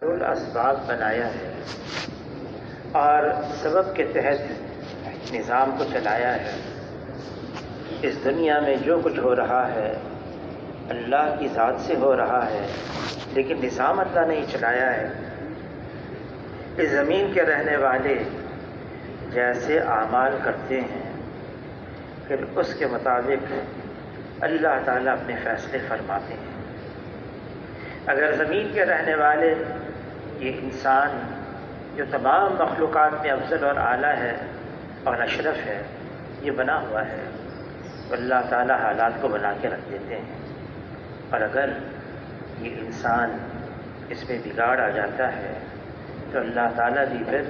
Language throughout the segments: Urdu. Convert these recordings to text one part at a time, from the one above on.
اسباب بنایا ہے اور سبب کے تحت نظام کو چلایا ہے۔ اس دنیا میں جو کچھ ہو رہا ہے اللہ کی ذات سے ہو رہا ہے، لیکن نظام اللہ نے ہی چلایا ہے۔ اس زمین کے رہنے والے جیسے اعمال کرتے ہیں پھر اس کے مطابق اللہ تعالیٰ اپنے فیصلے فرماتے ہیں۔ اگر زمین کے رہنے والے یہ انسان جو تمام مخلوقات میں افضل اور اعلیٰ ہے اور اشرف ہے، یہ بنا ہوا ہے، تو اللہ تعالیٰ حالات کو بنا کے رکھ دیتے ہیں۔ اور اگر یہ انسان اس میں بگاڑ آ جاتا ہے تو اللہ تعالیٰ بھی پھر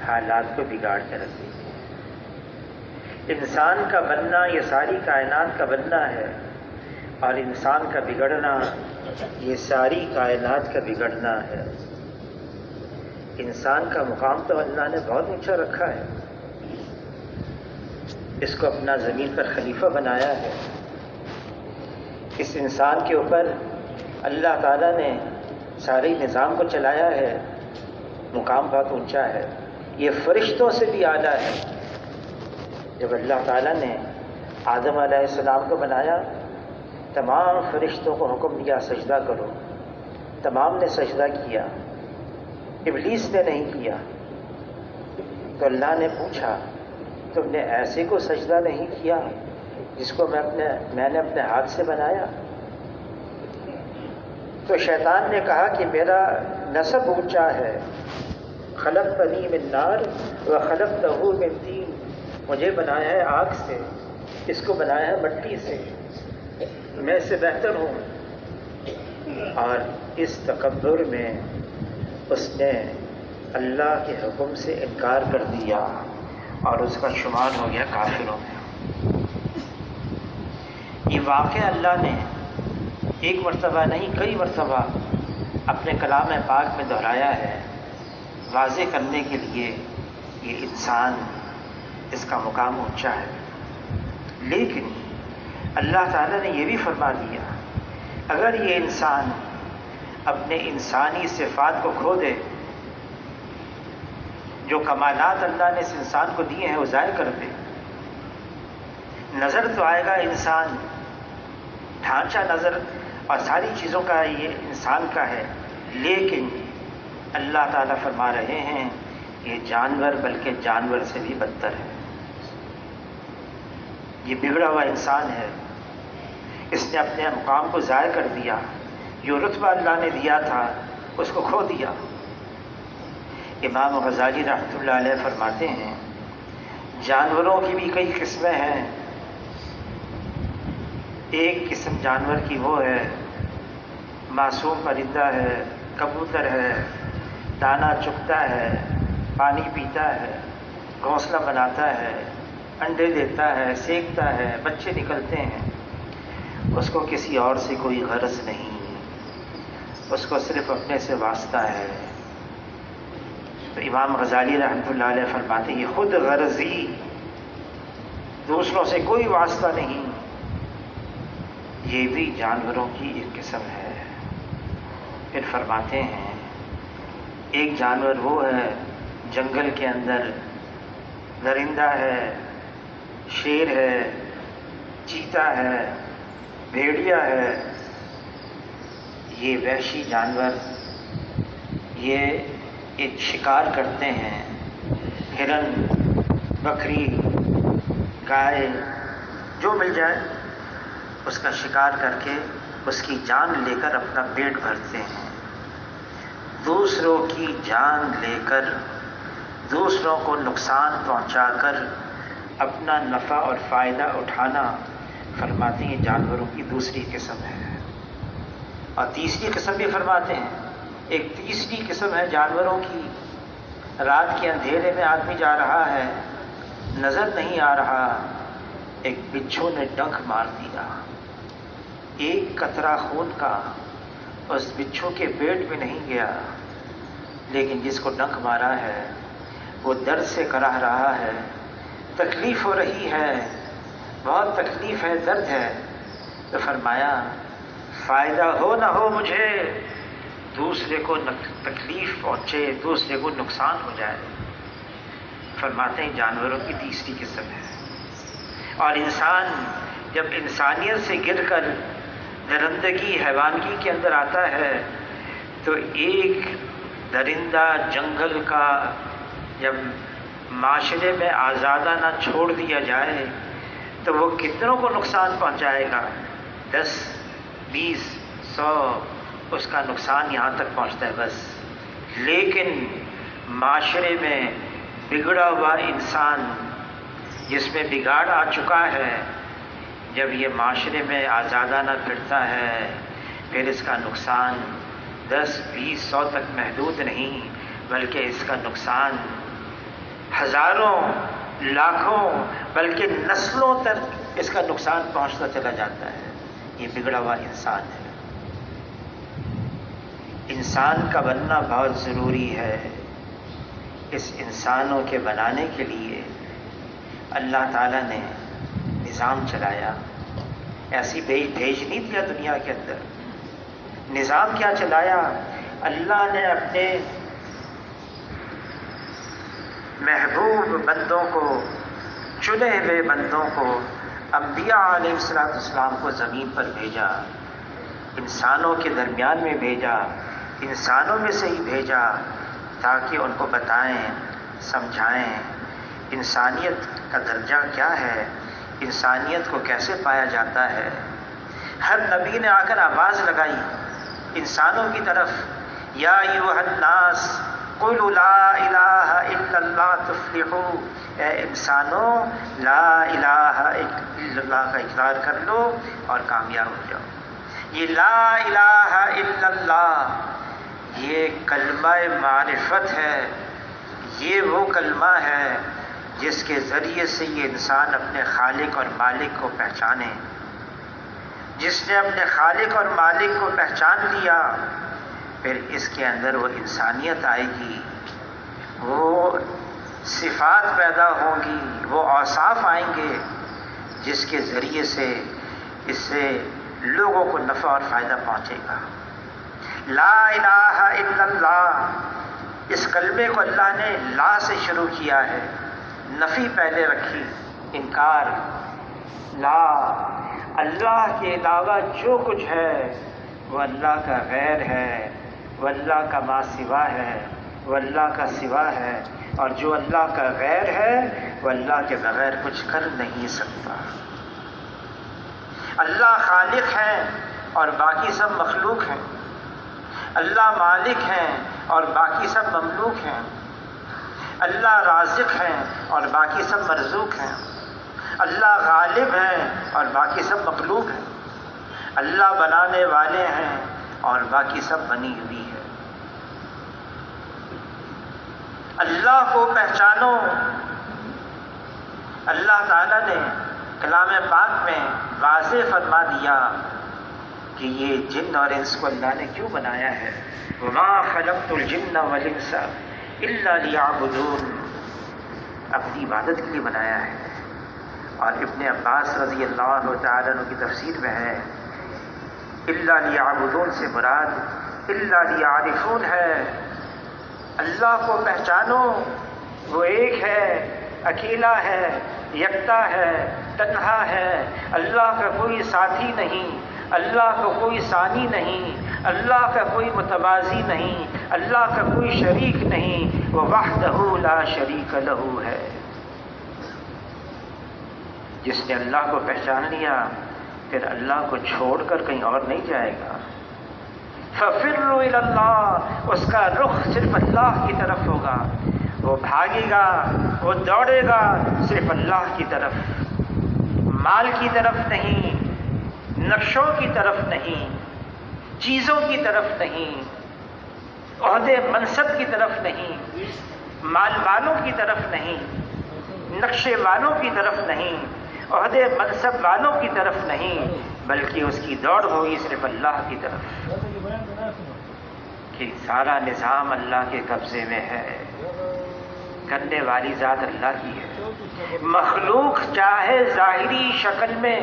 حالات کو بگاڑ کے رکھ دیتے ہیں۔ انسان کا بننا یہ ساری کائنات کا بننا ہے، اور انسان کا بگڑنا یہ ساری کائنات کا بگڑنا ہے۔ انسان کا مقام تو اللہ نے بہت اونچا رکھا ہے، اس کو اپنا زمین پر خلیفہ بنایا ہے۔ اس انسان کے اوپر اللہ تعالیٰ نے سارے نظام کو چلایا ہے، مقام بہت اونچا ہے، یہ فرشتوں سے بھی اعلیٰ ہے۔ جب اللہ تعالیٰ نے آدم علیہ السلام کو بنایا، تمام فرشتوں کو حکم دیا سجدہ کرو، تمام نے سجدہ کیا، ابلیس نے نہیں کیا۔ تو اللہ نے پوچھا تم نے ایسے کو سجدہ نہیں کیا جس کو میں نے اپنے ہاتھ سے بنایا؟ تو شیطان نے کہا کہ میرا نسب اونچا ہے، خلقتنی من نار وخلقتہ من طین، مجھے بنایا ہے آگ سے، اس کو بنایا ہے مٹی سے، میں اس سے بہتر ہوں۔ اور اس تکبر میں اس نے اللہ کے حکم سے انکار کر دیا اور اس کا شمار ہو گیا کافروں میں۔ یہ واقعہ اللہ نے ایک مرتبہ نہیں کئی مرتبہ اپنے کلام پاک میں دہرایا ہے، واضح کرنے کے لیے یہ انسان اس کا مقام اونچا ہے۔ لیکن اللہ تعالیٰ نے یہ بھی فرما دیا اگر یہ انسان اپنے انسانی صفات کو کھو دے، جو کمالات اللہ نے اس انسان کو دیے ہیں وہ ضائع کر دے، نظر تو آئے گا انسان، ڈھانچہ نظر اور ساری چیزوں کا یہ انسان کا ہے، لیکن اللہ تعالیٰ فرما رہے ہیں یہ جانور بلکہ جانور سے بھی بدتر ہے، یہ بگڑا ہوا انسان ہے، اس نے اپنے مقام کو ضائع کر دیا، جو رتبہ اللہ نے دیا تھا اس کو کھو دیا۔ امام غزالی رحمۃ اللہ علیہ فرماتے ہیں جانوروں کی بھی کئی قسمیں ہیں، ایک قسم جانور کی وہ ہے معصوم پرندہ ہے، کبوتر ہے، دانہ چگتا ہے، پانی پیتا ہے، گھونسلہ بناتا ہے، انڈے دیتا ہے، سینکتا ہے، بچے نکلتے ہیں، اس کو کسی اور سے کوئی غرض نہیں، اس کو صرف اپنے سے واسطہ ہے۔ تو امام غزالی رحمۃ اللہ علیہ فرماتے ہیں یہ خود غرضی، دوسروں سے کوئی واسطہ نہیں، یہ بھی جانوروں کی ایک قسم ہے۔ پھر فرماتے ہیں ایک جانور وہ ہے جنگل کے اندر درندہ ہے، شیر ہے، چیتا ہے، بھیڑیا ہے، یہ وحشی جانور یہ ایک شکار کرتے ہیں، ہرن، بکری، گائے، جو مل جائے اس کا شکار کر کے اس کی جان لے کر اپنا پیٹ بھرتے ہیں۔ دوسروں کی جان لے کر، دوسروں کو نقصان پہنچا کر اپنا نفع اور فائدہ اٹھانا، فرماتے ہیں جانوروں کی دوسری قسم ہے۔ اور تیسری قسم بھی فرماتے ہیں، ایک تیسری قسم ہے جانوروں کی، رات کے اندھیرے میں آدمی جا رہا ہے، نظر نہیں آ رہا، ایک بچھو نے ڈنک مار دیا، ایک قطرہ خون کا اس بچھو کے پیٹ میں نہیں گیا، لیکن جس کو ڈنک مارا ہے وہ درد سے کراہ رہا ہے، تکلیف ہو رہی ہے، بہت تکلیف ہے، درد ہے، تو فرمایا فائدہ ہو نہ ہو مجھے دوسرے کو تکلیف پہنچے، دوسرے کو نقصان ہو جائے، فرماتے ہیں جانوروں کی تیسری قسم ہے۔ اور انسان جب انسانیت سے گر کر درندگی، حیوانگی کے اندر آتا ہے تو ایک درندہ جنگل کا جب معاشرے میں آزادہ نہ چھوڑ دیا جائے تو وہ کتنوں کو نقصان پہنچائے گا؟ 10، 20، 100، اس کا نقصان یہاں تک پہنچتا ہے بس۔ لیکن معاشرے میں بگڑا ہوا انسان جس میں بگاڑ آ چکا ہے، جب یہ معاشرے میں آزادہ نہ پھرتا ہے پھر اس کا نقصان 10، 20، 100 تک محدود نہیں، بلکہ اس کا نقصان ہزاروں، لاکھوں، بلکہ نسلوں تک اس کا نقصان پہنچتا چلا جاتا ہے۔ یہ بگڑا ہوا انسان ہے۔ انسان کا بننا بہت ضروری ہے۔ اس انسانوں کے بنانے کے لیے اللہ تعالیٰ نے نظام چلایا، ایسی بھیج نہیں دیا دنیا کے اندر۔ نظام کیا چلایا؟ اللہ نے اپنے محبوب بندوں کو، چنے ہوئے بندوں کو، انبیاء علیہ السلام کو زمین پر بھیجا، انسانوں کے درمیان میں بھیجا، انسانوں میں سے ہی بھیجا تاکہ ان کو بتائیں، سمجھائیں انسانیت کا درجہ کیا ہے، انسانیت کو کیسے پایا جاتا ہے۔ ہر نبی نے آ کر آواز لگائی انسانوں کی طرف، یا ایھا الناس قولوا لا الہ الا اللہ تفلحوا، اے انسانوں لا الہ الا اللہ کا اقرار کر لو اور کامیاب ہو جاؤ۔ یہ لا الہ الا اللہ یہ کلمہ معرفت ہے، یہ وہ کلمہ ہے جس کے ذریعے سے یہ انسان اپنے خالق اور مالک کو پہچانے۔ جس نے اپنے خالق اور مالک کو پہچان لیا پھر اس کے اندر وہ انسانیت آئے گی، وہ صفات پیدا ہوں گی، وہ اوصاف آئیں گے جس کے ذریعے سے اس سے لوگوں کو نفع اور فائدہ پہنچے گا۔ لا الہ الا اللہ، اس کلمے کو اللہ نے لا سے شروع کیا ہے، نفی پہلے رکھی، انکار۔ لا، اللہ کے علاوہ جو کچھ ہے وہ اللہ کا غیر ہے، وہ اللہ کا ما سوا ہے، وہ اللہ کا سوا ہے، اور جو اللہ کا غیر ہے وہ اللہ کے بغیر کچھ کر نہیں سکتا۔ اللہ خالق ہے اور باقی سب مخلوق ہیں، اللہ مالک ہیں اور باقی سب مملوک ہیں، اللہ رازق ہیں اور باقی سب مرزوق ہیں، اللہ غالب ہیں اور باقی سب مغلوب ہیں، اللہ بنانے والے ہیں اور باقی سب بنی ہوئی ہے۔ اللہ کو پہچانو۔ اللہ تعالیٰ نے کلام پاک میں واضح فرما دیا کہ یہ جن اور انس کو اللہ نے کیوں بنایا ہے۔ وَمَا خَلَقْتُ الْجِنَّ وَالْإِنسَ إِلَّا لِيَعْبُدُونِ، اپنی عبادت کے لیے بنایا ہے۔ اور ابن عباس رضی اللہ تعالیٰ عنہ کی تفسیر میں ہے إِلَّا لِيَعْبُدُونَ سے مراد إِلَّا لِيَعْرِفُونَ ہے۔ اللہ کو پہچانو، وہ ایک ہے، اکیلا ہے، یکتا ہے، تنہا ہے، اللہ کا کوئی ساتھی نہیں، اللہ کا کوئی ثانی نہیں، اللہ کا کوئی متوازی نہیں، اللہ کا کوئی شریک نہیں، وہ وحدہ لا شریک لہ ہے۔ جس نے اللہ کو پہچان لیا پھر اللہ کو چھوڑ کر کہیں اور نہیں جائے گا۔ فَفِرُّوا إِلَى اللَّهِ، اس کا رخ صرف اللہ کی طرف ہوگا، وہ بھاگے گا، وہ دوڑے گا صرف اللہ کی طرف، مال کی طرف نہیں، نقشوں کی طرف نہیں، چیزوں کی طرف نہیں، عہدے منصب کی طرف نہیں، مال والوں کی طرف نہیں، نقشے والوں کی طرف نہیں، عہدے منصب والوں کی طرف نہیں، بلکہ اس کی دوڑ ہوئی صرف اللہ کی طرف، کہ سارا نظام اللہ کے قبضے میں ہے، کرنے والی ذات اللہ کی ہے۔ مخلوق چاہے ظاہری شکل میں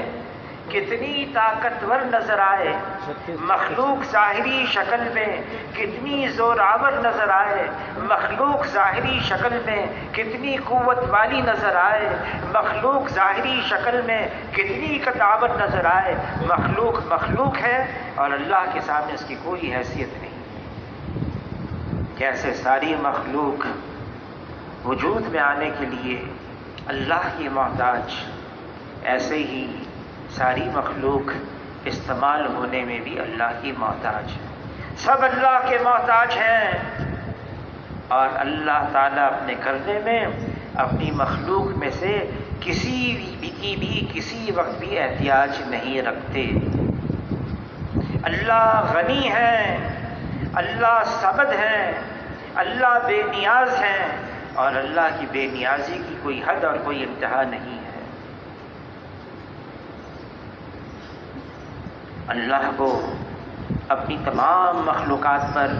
کتنی طاقتور نظر آئے، مخلوق ظاہری شکل میں کتنی زوراور نظر آئے، مخلوق ظاہری شکل میں کتنی قوت والی نظر آئے، مخلوق ظاہری شکل میں کتنی کتابت نظر آئے، مخلوق مخلوق ہے اور اللہ کے سامنے اس کی کوئی حیثیت نہیں۔ کیسے ساری مخلوق وجود میں آنے کے لیے اللہ کی محتاج، ایسے ہی ساری مخلوق استعمال ہونے میں بھی اللہ کی محتاج ہے۔ سب اللہ کے محتاج ہیں اور اللہ تعالیٰ اپنے کرنے میں اپنی مخلوق میں سے کسی کی بھی کسی وقت بھی احتیاج نہیں رکھتے۔ اللہ غنی ہے، اللہ صمد ہے، اللہ بے نیاز ہے اور اللہ کی بے نیازی کی کوئی حد اور کوئی انتہا نہیں ہے۔ اللہ کو اپنی تمام مخلوقات پر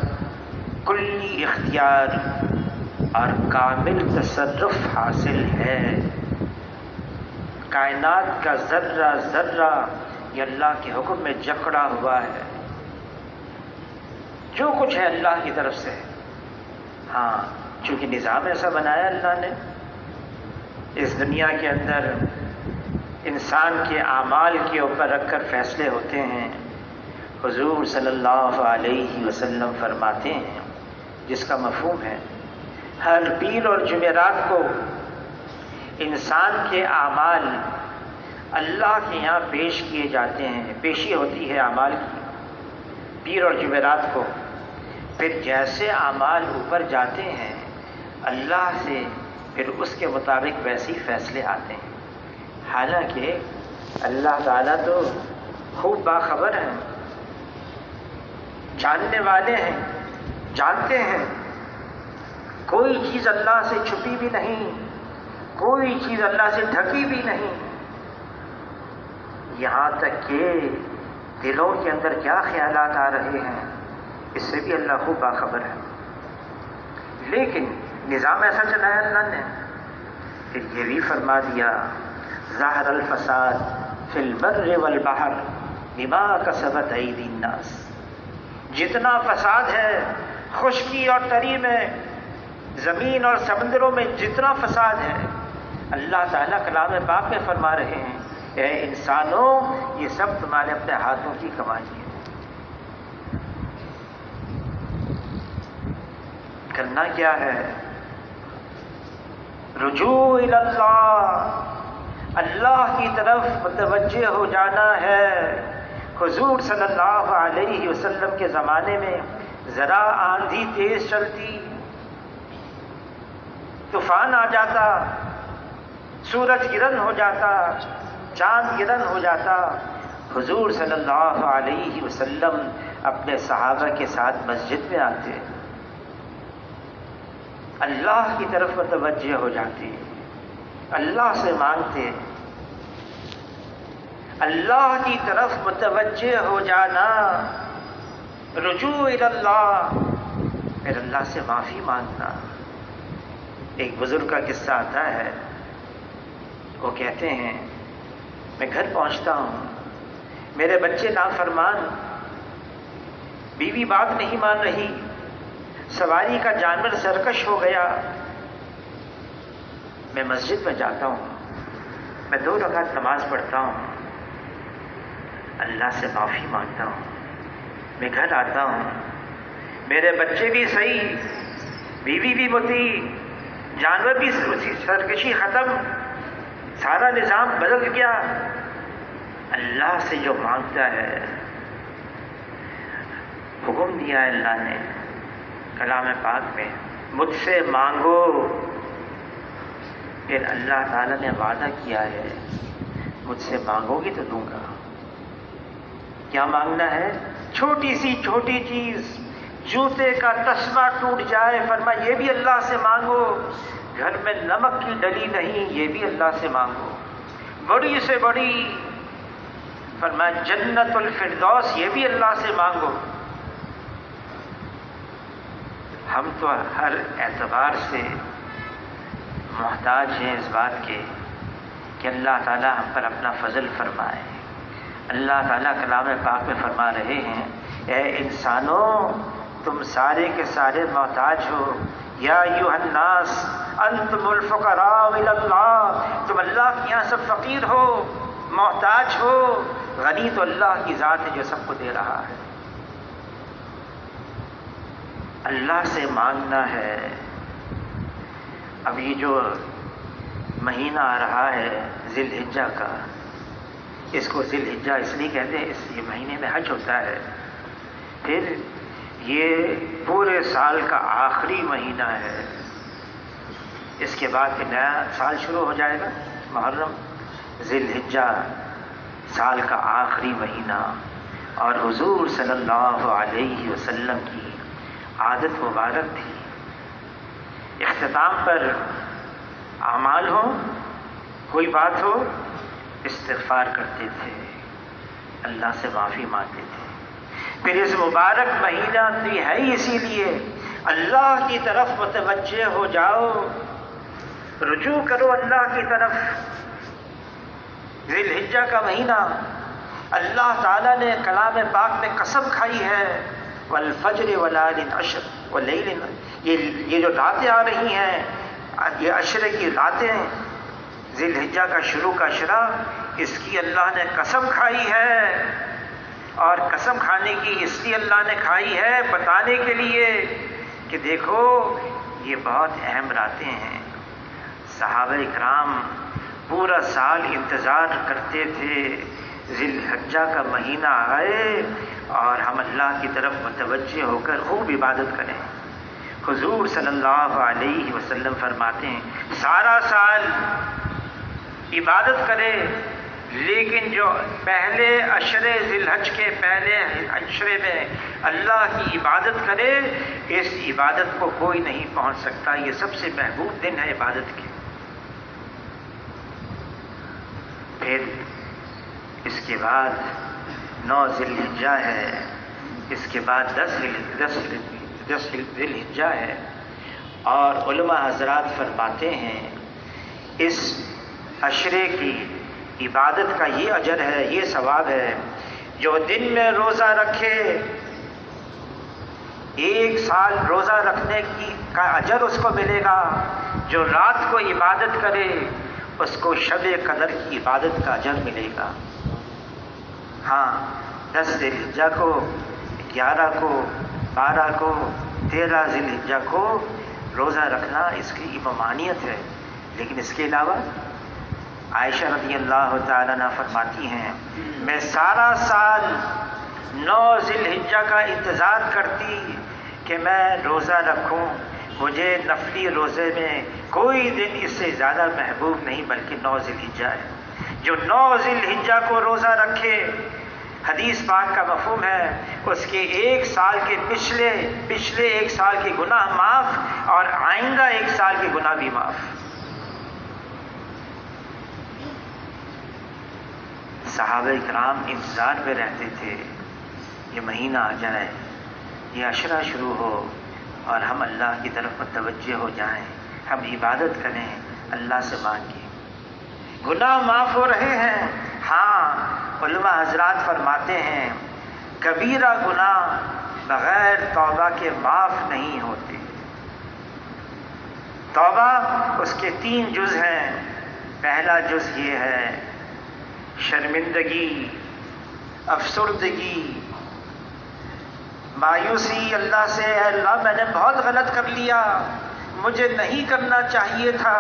کلی اختیار اور کامل تصرف حاصل ہے۔ کائنات کا ذرہ ذرہ یہ اللہ کے حکم میں جکڑا ہوا ہے، جو کچھ ہے اللہ کی طرف سے۔ ہاں، چونکہ نظام ایسا بنایا اللہ نے، اس دنیا کے اندر انسان کے اعمال کے اوپر رکھ کر فیصلے ہوتے ہیں۔ حضور صلی اللہ علیہ وسلم فرماتے ہیں، جس کا مفہوم ہے ہر پیر اور جمعرات کو انسان کے اعمال اللہ کے یہاں پیش کیے جاتے ہیں، پیشی ہوتی ہے اعمال کی پیر اور جمعرات کو۔ پھر جیسے اعمال اوپر جاتے ہیں اللہ سے، پھر اس کے مطابق ویسے ہی فیصلے آتے ہیں۔ حالانکہ اللہ تعالیٰ تو خوب باخبر ہیں، جاننے والے ہیں، جانتے ہیں، کوئی چیز اللہ سے چھپی بھی نہیں، کوئی چیز اللہ سے ڈھکی بھی نہیں، یہاں تک کہ دلوں کے اندر کیا خیالات آ رہے ہیں اس سے بھی اللہ خوب باخبر ہے۔ لیکن نظام ایسا چلایا اللہ نے، پھر یہ بھی فرما دیا ظاہر الفساد فی البر والبحر بما کسبت ایدی الناس۔ جتنا فساد ہے خشکی اور تری میں، زمین اور سمندروں میں جتنا فساد ہے، اللہ تعالیٰ کلام پاک میں فرما رہے ہیں اے انسانوں یہ سب تمہارے اپنے ہاتھوں کی کمائی ہے۔ کرنا کیا ہے؟ رجوع الی اللہ، اللہ کی طرف متوجہ ہو جانا ہے۔ حضور صلی اللہ علیہ وسلم کے زمانے میں ذرا آندھی تیز چلتی، طوفان آ جاتا، سورج گرہن ہو جاتا، چاند گرہن ہو جاتا، حضور صلی اللہ علیہ وسلم اپنے صحابہ کے ساتھ مسجد میں آتے، اللہ کی طرف متوجہ ہو جاتے، اللہ سے مانگتے۔ اللہ کی طرف متوجہ ہو جانا، رجوع الی اللہ، پھر اللہ سے معافی مانگنا۔ ایک بزرگ کا قصہ آتا ہے، وہ کہتے ہیں میں گھر پہنچتا ہوں، میرے بچے نافرمان، بیوی بات نہیں مان رہی، سواری کا جانور سرکش ہو گیا۔ میں مسجد میں جاتا ہوں، میں 2 رکعت نماز پڑھتا ہوں، اللہ سے معافی مانگتا ہوں، میں گھر آتا ہوں، میرے بچے بھی صحیح، بیوی بھی متی، جانور بھی سرکشی ختم، سارا نظام بدل گیا۔ اللہ سے جو مانگتا ہے، حکم دیا ہے اللہ نے کلام پاک میں، مجھ سے مانگو، پھر اللہ تعالیٰ نے وعدہ کیا ہے مجھ سے مانگو گی تو دوں گا۔ کیا مانگنا ہے؟ چھوٹی سی چھوٹی چیز، جوتے کا تسمہ ٹوٹ جائے، فرمایا یہ بھی اللہ سے مانگو، گھر میں نمک کی ڈلی نہیں، یہ بھی اللہ سے مانگو، بڑی سے بڑی فرمایا جنت الفردوس، یہ بھی اللہ سے مانگو۔ ہم تو ہر اعتبار سے محتاج ہیں اس بات کے کہ اللہ تعالی ہم پر اپنا فضل فرمائے، اللہ تعالیٰ کلام پاک میں فرما رہے ہیں اے انسانوں تم سارے کے سارے محتاج ہو، یا ایھا الناس انتم الفقراء الی اللہ، تم اللہ کے یہاں سب فقیر ہو، محتاج ہو، غنی تو اللہ کی ذات ہے جو سب کو دے رہا ہے۔ اللہ سے مانگنا ہے۔ اب یہ جو مہینہ آ رہا ہے ذی الحجہ کا، اس کو ذی الحجہ اس لیے کہتے ہیں، اس یہ مہینے میں حج ہوتا ہے، پھر یہ پورے سال کا آخری مہینہ ہے، اس کے بعد پھر نیا سال شروع ہو جائے گا محرم۔ ذی الحجہ سال کا آخری مہینہ، اور حضور صلی اللہ علیہ وسلم کی عادت مبارک تھی، اختتام پر اعمال ہو، کوئی بات ہو، استغفار کرتے تھے، اللہ سے معافی مانگتے تھے۔ پھر اس مبارک مہینہ تو ہے ہی اسی لیے اللہ کی طرف متوجہ ہو جاؤ، رجوع کرو اللہ کی طرف۔ ذی الحجہ کا مہینہ اللہ تعالیٰ نے کلام پاک میں قسم کھائی ہے، والفجر وليال عشر واللیل، یہ جو راتیں آ رہی ہیں، یہ عشرے کی راتیں، ذی الحجہ کا شروع کا عشرہ، اس کی اللہ نے قسم کھائی ہے، اور قسم کھانے کی اس لیے اللہ نے کھائی ہے بتانے کے لیے کہ دیکھو یہ بہت اہم راتیں ہیں۔ صحابہ کرام پورا سال انتظار کرتے تھے ذی الحجہ کا مہینہ آئے اور ہم اللہ کی طرف متوجہ ہو کر خوب عبادت کریں۔ حضور صلی اللہ علیہ وسلم فرماتے ہیں سارا سال عبادت کرے، لیکن جو پہلے عشرے ذی الحج کے پہلے عشرے میں اللہ کی عبادت کرے، اس عبادت کو کوئی نہیں پہنچ سکتا، یہ سب سے محبوب دن ہے عبادت کے۔ پھر اس کے بعد 9 ذی الحجہ ہے، اس کے بعد 10 ذی الحجہ ہے، اور علماء حضرات فرماتے ہیں اس عشرے کی عبادت کا یہ اجر ہے، یہ ثواب ہے، جو دن میں روزہ رکھے 1 سال روزہ رکھنے کا اجر اس کو ملے گا، جو رات کو عبادت کرے اس کو شب قدر کی عبادت کا اجر ملے گا۔ ہاں 10 ذی الحجہ کو، 11 کو، 12 کو، 13 ذی الحجہ کو روزہ رکھنا اس کی ممانعت ہے، لیکن اس کے علاوہ عائشہ رضی اللہ تعالیٰ عنہا فرماتی ہیں میں سارا سال 9 ذی الحجہ کا انتظار کرتی کہ میں روزہ رکھوں، مجھے نفلی روزے میں کوئی دن اس سے زیادہ محبوب نہیں بلکہ 9 ذی الحجہ ہے۔ جو 9 ذی الحجہ کو روزہ رکھے، حدیث پاک کا مفہوم ہے اس کے 1 سال کے پچھلے 1 سال کے گناہ معاف، اور آئندہ 1 سال کے گناہ بھی معاف۔ صحابہ کرام انتظار میں رہتے تھے یہ مہینہ آ جائے، یہ عشرہ شروع ہو اور ہم اللہ کی طرف متوجہ ہو جائیں، ہم عبادت کریں، اللہ سے مانگیں۔ گناہ معاف ہو رہے ہیں، ہاں علماء حضرات فرماتے ہیں کبیرہ گناہ بغیر توبہ کے معاف نہیں ہوتے۔ توبہ اس کے 3 جز ہیں۔ پہلا جز یہ ہے شرمندگی، افسردگی، مایوسی اللہ سے، اے اللہ میں نے بہت غلط کر لیا، مجھے نہیں کرنا چاہیے تھا۔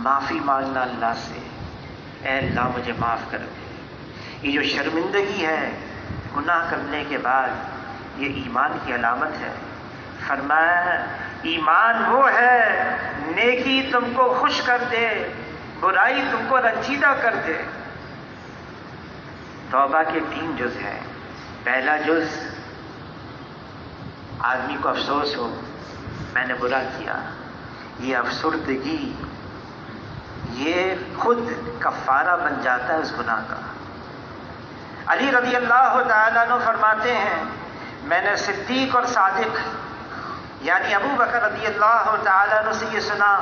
معافی مانگنا اللہ سے، اے اللہ مجھے معاف کر دے۔ یہ جو شرمندگی ہے گناہ کرنے کے بعد، یہ ایمان کی علامت ہے۔ فرمایا ایمان وہ ہے نیکی تم کو خوش کر دے، برائی تم کو رنجیدہ کر دے۔ توبہ کے 3 جز ہیں۔ پہلا جز آدمی کو افسوس ہو میں نے برا کیا، یہ افسردگی یہ خود کفارہ بن جاتا ہے اس گناہ کا۔ علی رضی اللہ تعالیٰ عنہ فرماتے ہیں میں نے صدیق اور صادق یعنی ابو بکر رضی اللہ تعالیٰ عنہ سے یہ سنا،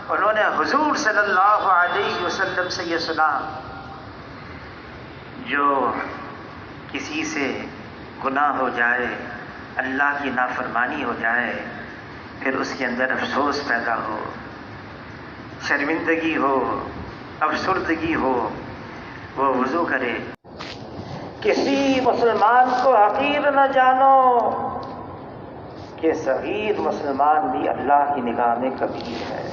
انہوں نے حضور صلی اللہ علیہ وسلم سے یہ سنا جو کسی سے گناہ ہو جائے، اللہ کی نافرمانی ہو جائے، پھر اس کے اندر افسوس پیدا ہو، شرمندگی ہو، افسردگی ہو، وہ وضو کرے۔ کسی مسلمان کو حقیر نہ جانو کہ صغیر مسلمان بھی اللہ کی نگاہ میں کبیر ہے۔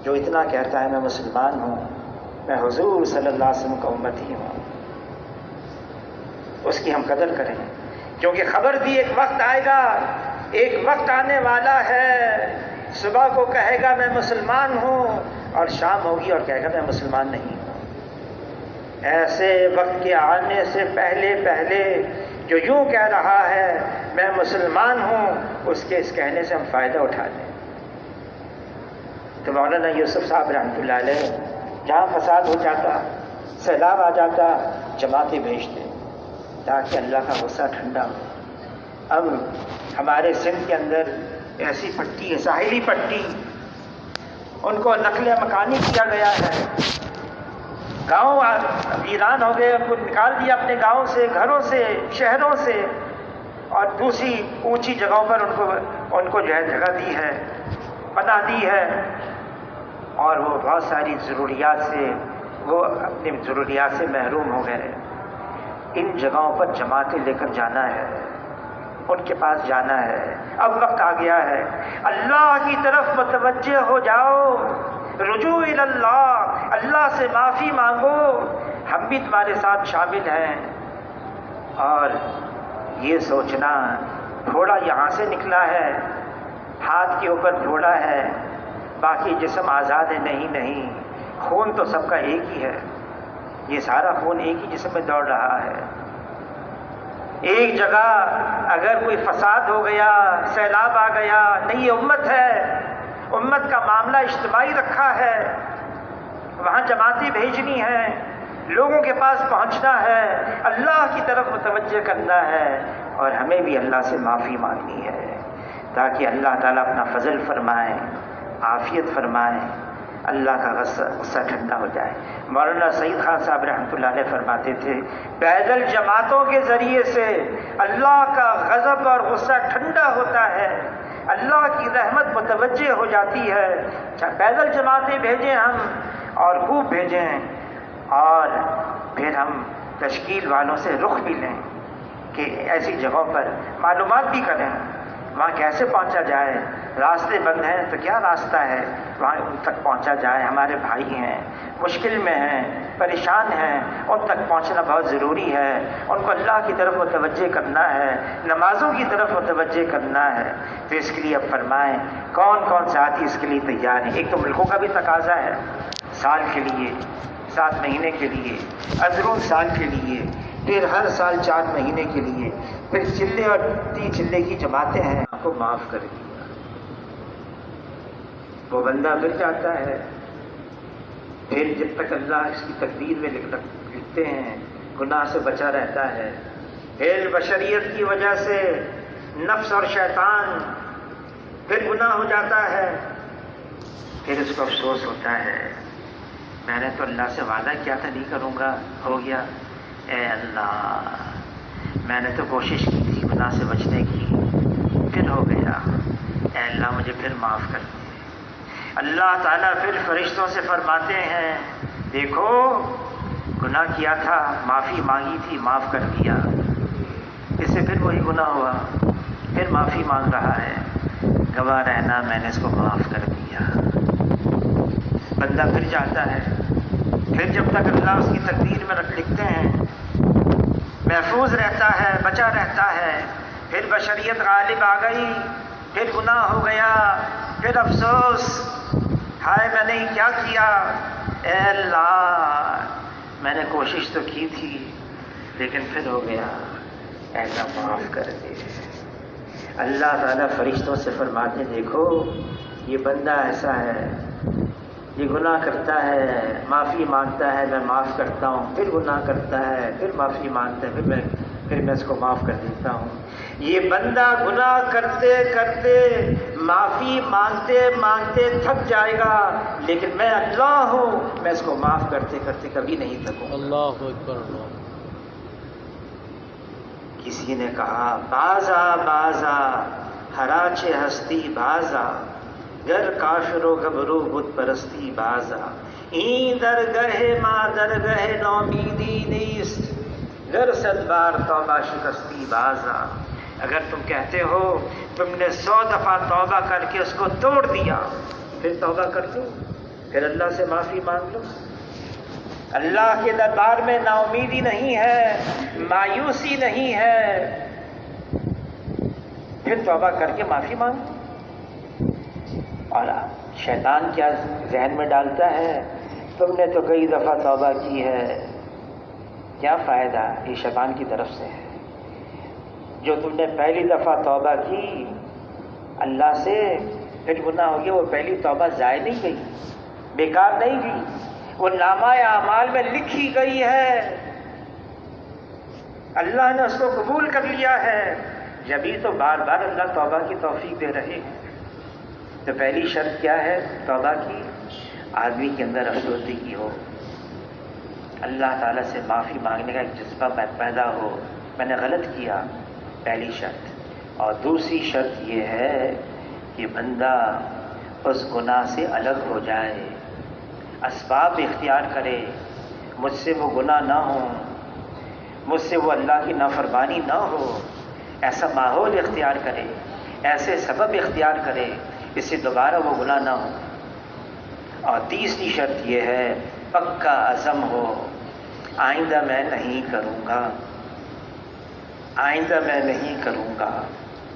جو اتنا کہتا ہے میں مسلمان ہوں، میں حضور صلی اللہ علیہ وسلم کا امتی ہوں، اس کی ہم قدر کریں، کیونکہ خبر بھی ایک وقت آئے گا، ایک وقت آنے والا ہے، صبح کو کہے گا میں مسلمان ہوں اور شام ہوگی اور کہے گا میں مسلمان نہیں ہوں۔ ایسے وقت کے آنے سے پہلے پہلے جو یوں کہہ رہا ہے میں مسلمان ہوں، اس کے اس کہنے سے ہم فائدہ اٹھا لیں۔ تو مولانا یوسف صاحب رحمۃ اللہ علیہ جہاں فساد ہو جاتا، سیلاب آ جاتا، جماعتیں بھیجتے تاکہ اللہ کا غصہ ٹھنڈا ہو۔ اب ہمارے سندھ کے اندر ایسی پٹی ہے، ساحلی پٹی، ان کو نقل مکانی کیا گیا ہے، گاؤں ویران ہو گئے، ان کو نکال دیا اپنے گاؤں سے، گھروں سے، شہروں سے، اور دوسری اونچی جگہوں پر ان کو جو ہے جگہ دی ہے، پناہ دی ہے، اور وہ بہت ساری ضروریات سے وہ اپنی ضروریات سے محروم ہو گئے۔ ان جگہوں پر جماعتیں لے کر جانا ہے، ان کے پاس جانا ہے۔ اب وقت آ گیا ہے، اللہ کی طرف متوجہ ہو جاؤ، رجوع الی اللہ، اللہ سے معافی مانگو، ہم بھی تمہارے ساتھ شامل ہیں۔ اور یہ سوچنا پھوڑا یہاں سے نکلا ہے، ہاتھ کے اوپر پھوڑا ہے، باقی جسم آزاد ہے، نہیں، خون تو سب کا ایک ہی ہے، یہ سارا خون ایک ہی جسم میں دوڑ رہا ہے۔ ایک جگہ اگر کوئی فساد ہو گیا، سیلاب آ گیا، نہیں، یہ امت ہے، امت کا معاملہ اجتماعی رکھا ہے، وہاں جماعتیں بھیجنی ہیں، لوگوں کے پاس پہنچنا ہے، اللہ کی طرف متوجہ کرنا ہے، اور ہمیں بھی اللہ سے معافی مانگنی ہے تاکہ اللہ تعالیٰ اپنا فضل فرمائے، عافیت فرمائے، اللہ کا غصہ ٹھنڈا ہو جائے۔ مولانا سعید خان صاحب رحمۃ اللہ علیہ فرماتے تھے پیدل جماعتوں کے ذریعے سے اللہ کا غضب اور غصہ ٹھنڈا ہوتا ہے، اللہ کی رحمت متوجہ ہو جاتی ہے۔ پیدل جماعتیں بھیجیں ہم، اور خوب بھیجیں، اور پھر ہم تشکیل والوں سے رخ بھی لیں کہ ایسی جگہوں پر معلومات بھی کریں، وہاں کیسے پہنچا جائے، راستے بند ہیں تو کیا راستہ ہے وہاں ان تک پہنچا جائے۔ ہمارے بھائی ہیں، مشکل میں ہیں، پریشان ہیں، ان تک پہنچنا بہت ضروری ہے، ان کو اللہ کی طرف متوجہ کرنا ہے، نمازوں کی طرف متوجہ کرنا ہے۔ تو اس کے لیے اب فرمائیں کون کون ساتھی اس کے لیے تیار ہیں۔ ایک تو ملکوں کا بھی تقاضا ہے، سال کے لیے، 7 مہینے کے لیے، اندرون سال کے لیے، پھر ہر سال 4 مہینے کے لیے، پھر چلے اور 3 چلے کی جماعتیں ہیں، آپ کو معاف کر دیا۔ وہ بندہ پھر جاتا ہے، پھر جب تک اللہ اس کی تقدیر میں لکھتے ہیں گناہ سے بچا رہتا ہے، پھر بشریت کی وجہ سے نفس اور شیطان پھر گناہ ہو جاتا ہے، پھر اس کو افسوس ہوتا ہے میں نے تو اللہ سے وعدہ کیا تھا نہیں کروں گا، ہو گیا، اے اللہ میں نے تو کوشش کی تھی گناہ سے بچنے کی، پھر ہو گیا، اے اللہ مجھے پھر معاف کر دے۔ اللہ تعالیٰ پھر فرشتوں سے فرماتے ہیں دیکھو گناہ کیا تھا، معافی مانگی تھی، معاف کر دیا، اس سے پھر وہی گناہ ہوا، پھر معافی مانگ رہا ہے، گواہ رہنا میں نے اس کو معاف کر دیا۔ بندہ پھر جاتا ہے، پھر جب تک اللہ اس کی تقدیر میں لکھتے ہیں محفوظ رہتا ہے، بچا رہتا ہے، پھر بشریت غالب آ گئی، پھر گناہ ہو گیا، پھر افسوس، ہائے میں نے کیا کیا، اے اللہ میں نے کوشش تو کی تھی لیکن پھر ہو گیا، اے اللہ معاف کر دے۔ اللہ تعالیٰ فرشتوں سے فرماتے دیکھو یہ بندہ ایسا ہے، یہ گناہ کرتا ہے، معافی مانگتا ہے، میں معاف کرتا ہوں، پھر گناہ کرتا ہے، پھر معافی مانگتا ہے، پھر میں پھر میں اس کو معاف کر دیتا ہوں۔ یہ بندہ گناہ کرتے کرتے معافی مانگتے مانگتے تھک جائے گا، لیکن میں اللہ ہوں، میں اس کو معاف کرتے کرتے کبھی نہیں تھکوں۔ اللہ اکبر اللہ۔ کسی نے کہا بازا بازا ہراچے ہستی بازا، گر کافر و گبرو بت پرستی بازا، این درگہ ماں درگہ نومیدی نیست، گر صد بار توبہ شکستی بازا۔ اگر تم کہتے ہو تم نے 100 دفعہ توبہ کر کے اس کو توڑ دیا، پھر توبہ کر دو، پھر اللہ سے معافی مانگ لو۔ اللہ کے دربار میں نا امیدی نہیں ہے، مایوسی نہیں ہے، پھر توبہ کر کے معافی مانگو۔ اور شیطان کیا ذہن میں ڈالتا ہے، تم نے تو کئی دفعہ توبہ کی ہے، کیا فائدہ؟ یہ شیطان کی طرف سے ہے۔ جو تم نے پہلی دفعہ توبہ کی اللہ سے، پھر گناہ ہو گیا، وہ پہلی توبہ ضائع نہیں گئی، بیکار نہیں گئی، وہ نامہ اعمال میں لکھی گئی ہے، اللہ نے اس کو قبول کر لیا ہے۔ جبھی تو بار بار اللہ توبہ کی توفیق دے رہے ہیں۔ تو پہلی شرط کیا ہے توبہ کی؟ آدمی کے اندر افسردگی ہو، اللہ تعالیٰ سے معافی مانگنے کا ایک جذبہ پیدا ہو، میں نے غلط کیا، پہلی شرط۔ اور دوسری شرط یہ ہے کہ بندہ اس گناہ سے الگ ہو جائے، اسباب اختیار کرے، مجھ سے وہ گناہ نہ ہو، مجھ سے وہ اللہ کی نافرمانی نہ ہو، ایسا ماحول اختیار کرے، ایسے سبب اختیار کرے اس سے دوبارہ وہ گناہ نہ ہو۔ اور تیسری شرط یہ ہے پکا عزم ہو، آئندہ میں نہیں کروں گا، آئندہ میں نہیں کروں گا۔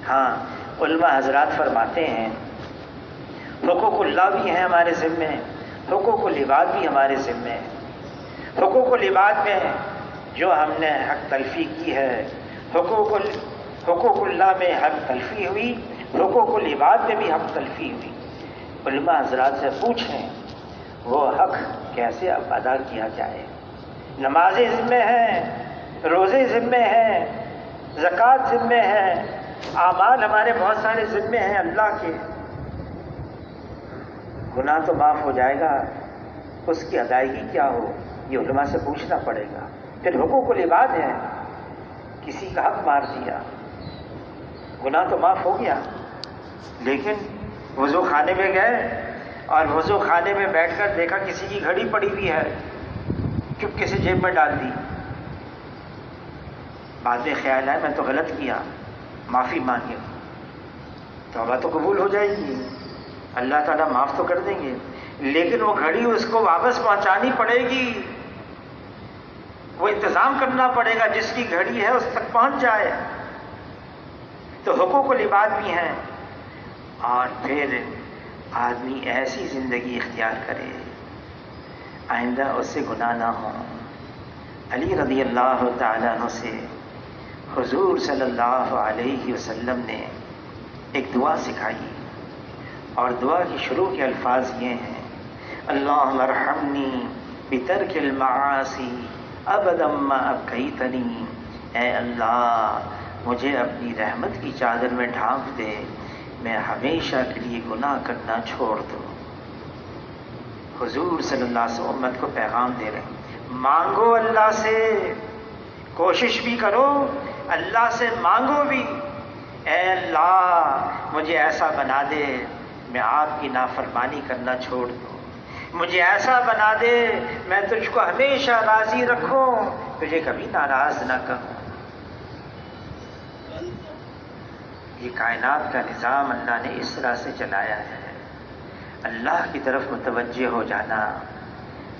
ہاں علماء حضرات فرماتے ہیں حقوق اللہ بھی ہیں ہمارے ذمے، حقوق العباد بھی ہمارے ذمے۔ حقوق العباد میں جو ہم نے حق تلفی کی ہے، حقوق اللہ میں حق تلفی ہوئی، حقوق العباد میں بھی حق تلفی ہوئی۔ علماء حضرات سے پوچھیں وہ حق کیسے اب ادا کیا جائے؟ نمازیں ذمے ہیں، روزے ذمے ہیں، زکوٰۃ ذمے ہیں، اعمال ہمارے بہت سارے ذمے ہیں اللہ کے۔ گناہ تو معاف ہو جائے گا، اس کی ادائیگی کیا ہو یہ علماء سے پوچھنا پڑے گا۔ پھر حقوق العباد ہے، کسی کا حق مار دیا، گناہ تو معاف ہو گیا، لیکن وضو خانے میں گئے اور وضو خانے میں بیٹھ کر دیکھا کسی کی گھڑی پڑی ہوئی ہے، چپکے سے جیب میں ڈال دی، بعد میں خیال آیا میں تو غلط کیا، معافی مانگے، توبہ تو قبول ہو جائے گی، اللہ تعالیٰ معاف تو کر دیں گے، لیکن وہ گھڑی اس کو واپس پہنچانی پڑے گی، وہ انتظام کرنا پڑے گا جس کی گھڑی ہے اس تک پہنچ جائے۔ تو حقوق العباد بھی ہیں۔ اور پھر آدمی ایسی زندگی اختیار کرے آئندہ اس سے گناہ نہ ہو۔ علی رضی اللہ تعالیٰ عنہ سے حضور صلی اللہ علیہ وسلم نے ایک دعا سکھائی، اور دعا کی شروع کے الفاظ یہ ہیں اللہم ارحمنی بترک المعاصی ابدا ما ابقیتنی، اے اللہ مجھے اپنی رحمت کی چادر میں ڈھانپ دے، میں ہمیشہ کے لیے گناہ کرنا چھوڑ دوں۔ حضور صلی اللہ علیہ وسلم امت کو پیغام دے رہے ہیں مانگو اللہ سے، کوشش بھی کرو اللہ سے مانگو بھی، اے اللہ مجھے ایسا بنا دے میں آپ کی نافرمانی کرنا چھوڑ دوں، مجھے ایسا بنا دے میں تجھ کو ہمیشہ راضی رکھوں، تجھے کبھی ناراض نہ کروں۔ یہ کائنات کا نظام اللہ نے اس طرح سے چلایا ہے، اللہ کی طرف متوجہ ہو جانا،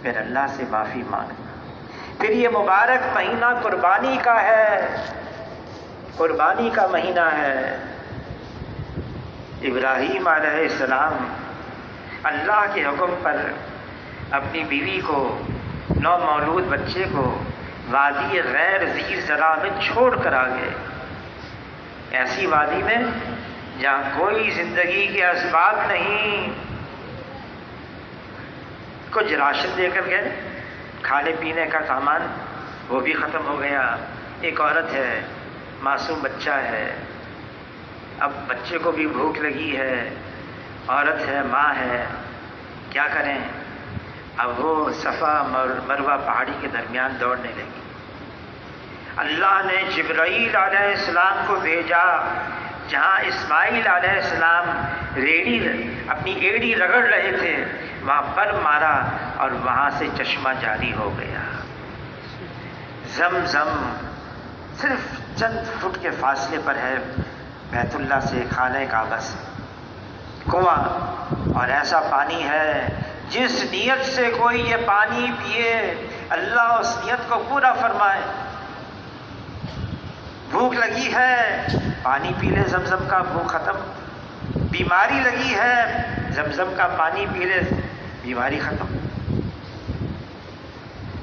پھر اللہ سے معافی مانگنا۔ پھر یہ مبارک مہینہ قربانی کا ہے، قربانی کا مہینہ ہے۔ ابراہیم علیہ السلام اللہ کے حکم پر اپنی بیوی کو، نومولود بچے کو وادی غیر ذی زرع میں چھوڑ کر آ گئے، ایسی وادی میں جہاں کوئی زندگی کے اسباب نہیں، کچھ راشن دے کر گئے، کھانے پینے کا سامان وہ بھی ختم ہو گیا، ایک عورت ہے، معصوم بچہ ہے، اب بچے کو بھی بھوک لگی ہے، عورت ہے، ماں ہے، کیا کریں؟ اب وہ صفا مروہ پہاڑی کے درمیان دوڑنے لگی۔ اللہ نے جبرائیل علیہ السلام کو بھیجا، جہاں اسماعیل علیہ السلام اپنی ایڑی رگڑ رہے تھے وہاں پر مارا اور وہاں سے چشمہ جاری ہو گیا۔ زمزم صرف چند فٹ کے فاصلے پر ہے بیت اللہ سے، خانہ کعبہ سے، کنواں، اور ایسا پانی ہے جس نیت سے کوئی یہ پانی پیے اللہ اس نیت کو پورا فرمائے۔ بھوک لگی ہے، پانی پی لے زمزم کا، بھوک ختم۔ بیماری لگی ہے، زمزم کا پانی پی لے، بیماری ختم۔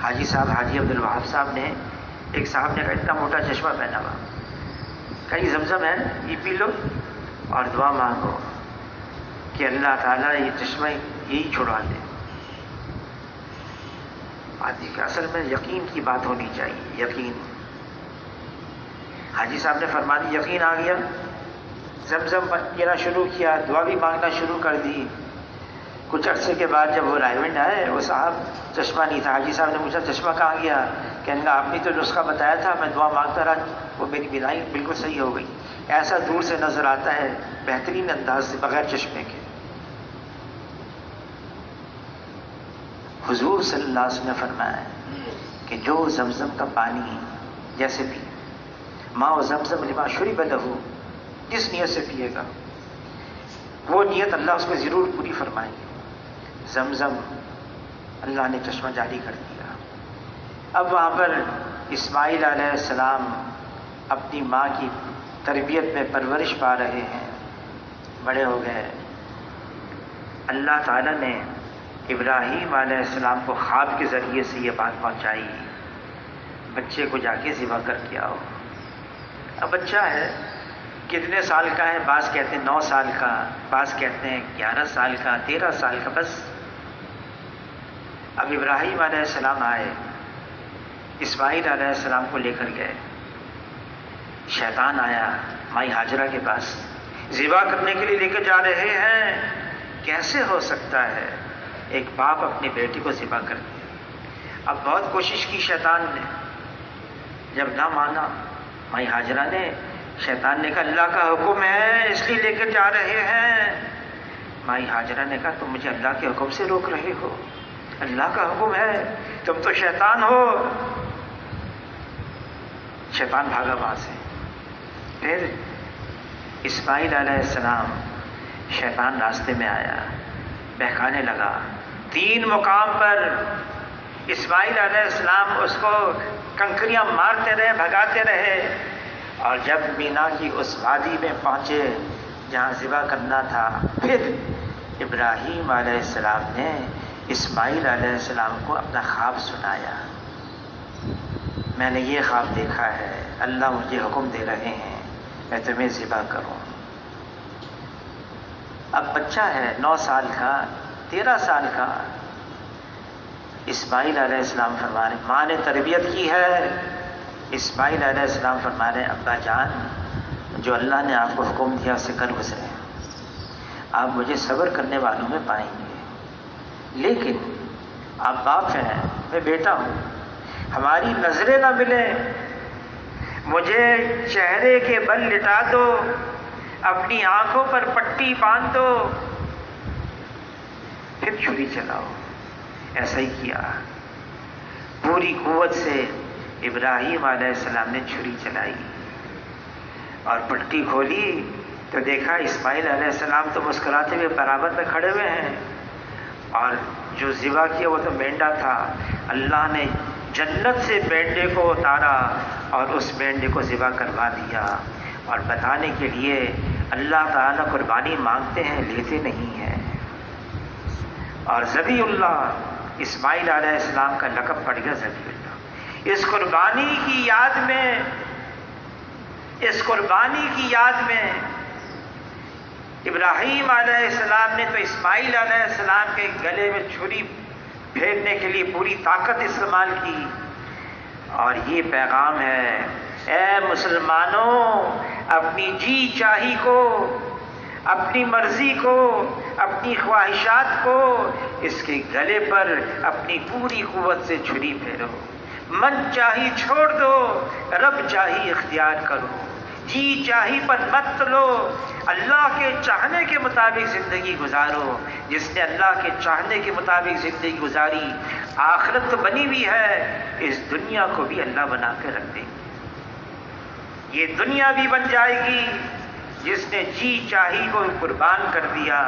حاجی صاحب، حاجی عبد الوہاب صاحب نے، ایک صاحب نے کہا اتنا موٹا چشمہ پہنا ہوا، کہیں زمزم ہے یہ پی لو اور دعا مانگو کہ اللہ تعالیٰ یہ چشمہ یہی چھڑوا دے۔ آدمی کہ اصل میں یقین کی بات ہونی چاہیے، یقین۔ حاجی صاحب نے فرما دی، یقین آ گیا، زمزم پینا شروع کیا، دعا بھی مانگنا شروع کر دی۔ کچھ عرصے کے بعد جب وہ رائے ونڈ آئے، وہ صاحب چشمہ نہیں تھا۔ حاجی صاحب نے پوچھا چشمہ کہاں گیا؟ کہنے لگا آپ نے تو نسخہ بتایا تھا، میں دعا مانگتا رہا، وہ میری بینائی بالکل صحیح ہو گئی۔ ایسا دور سے نظر آتا ہے بہترین انداز سے بغیر چشمے کے۔ حضور صلی اللہ علیہ وسلم نے فرمایا کہ جو زمزم کا پانی جیسے پی، ماء زمزم لما شرب لہ، جس نیت سے پیے گا وہ نیت اللہ اس کو ضرور پوری فرمائے گی۔ زمزم اللہ نے چشمہ جاری کر دیا۔ اب وہاں پر اسماعیل علیہ السلام اپنی ماں کی تربیت میں پرورش پا رہے ہیں، بڑے ہو گئے۔ اللہ تعالیٰ نے ابراہیم علیہ السلام کو خواب کے ذریعے سے یہ بات پہنچائی، بچے کو جا کے ذبح کر کے آؤ۔ اب بچہ ہے، کتنے سال کا ہے؟ بعض کہتے ہیں 9 سال کا، بعض کہتے ہیں 11 سال کا، 13 سال کا، بس۔ اب ابراہیم علیہ السلام آئے، اسماعیل علیہ السلام کو لے کر گئے۔ شیطان آیا مائی ہاجرہ کے پاس، ذبح کرنے کے لیے لے کے جا رہے ہیں، کیسے ہو سکتا ہے ایک باپ اپنے بیٹے کو ذبح کر دے؟ اب بہت کوشش کی شیطان نے، جب نہ مانا مائی ہاجرہ نے، شیطان نے کہا اللہ کا حکم ہے اس لیے لے کے جا رہے ہیں۔ مائی ہاجرہ نے کہا تم مجھے اللہ کے حکم سے روک رہے ہو؟ اللہ کا حکم ہے، تم تو شیطان ہو۔ شیطان بھاگا وہاں سے۔ پھر اسماعیل علیہ السلام، شیطان راستے میں آیا، بہکانے لگا۔ 3 مقام پر اسماعیل علیہ السلام اس کو کنکریاں مارتے رہے، بھگاتے رہے، اور جب مینا کی اس وادی میں پہنچے جہاں ذبح کرنا تھا، پھر ابراہیم علیہ السلام نے اسماعیل علیہ السلام کو اپنا خواب سنایا۔ میں نے یہ خواب دیکھا ہے، اللہ مجھے حکم دے رہے ہیں میں تمہیں ذبح کروں۔ اب بچہ ہے 9 سال کا، 13 سال کا۔ اسماعیل علیہ السلام فرما رہے، ماں نے تربیت کی ہے۔ اسماعیل علیہ السلام فرما رہے ابا جان، جو اللہ نے آپ کو حکم دیا اسے کر گزرے، آپ مجھے صبر کرنے والوں میں پائیں گے، لیکن آپ باپ ہیں، میں بیٹا ہوں، ہماری نظریں نہ ملیں، مجھے چہرے کے بل لٹا دو، اپنی آنکھوں پر پٹی باندھ دو، پھر چھری چلاؤ۔ ایسا ہی کیا، پوری قوت سے ابراہیم علیہ السلام نے چھری چلائی اور پٹی کھولی تو دیکھا اسماعیل علیہ السلام تو مسکراتے ہوئے برابر میں کھڑے ہوئے ہیں، اور جو ذبح کیا وہ تو مینڈا تھا۔ اللہ نے جنت سے مینڈے کو اتارا اور اس مینڈے کو ذبح کروا دیا، اور بتانے کے لیے اللہ تعالیٰ قربانی مانگتے ہیں، لیتے نہیں ہیں۔ اور ذبیح اللہ، اسماعیل علیہ السلام کا لقب پڑ گیا ذبیح اللہ۔ اس قربانی کی یاد میں، اس قربانی کی یاد میں ابراہیم علیہ السلام نے تو اسماعیل علیہ السلام کے گلے میں چھری پھیرنے کے لیے پوری طاقت استعمال کی، اور یہ پیغام ہے اے مسلمانوں، اپنی جی چاہی کو، اپنی مرضی کو، اپنی خواہشات کو اس کے گلے پر اپنی پوری قوت سے چھری پھیرو، من چاہی چھوڑ دو، رب چاہی اختیار کرو، جی چاہی پر مت تلو، اللہ کے چاہنے کے مطابق زندگی گزارو۔ جس نے اللہ کے چاہنے کے مطابق زندگی گزاری، آخرت تو بنی ہوئی ہے، اس دنیا کو بھی اللہ بنا کے رکھ دے گی، یہ دنیا بھی بن جائے گی۔ جس نے جی چاہی کو قربان کر دیا،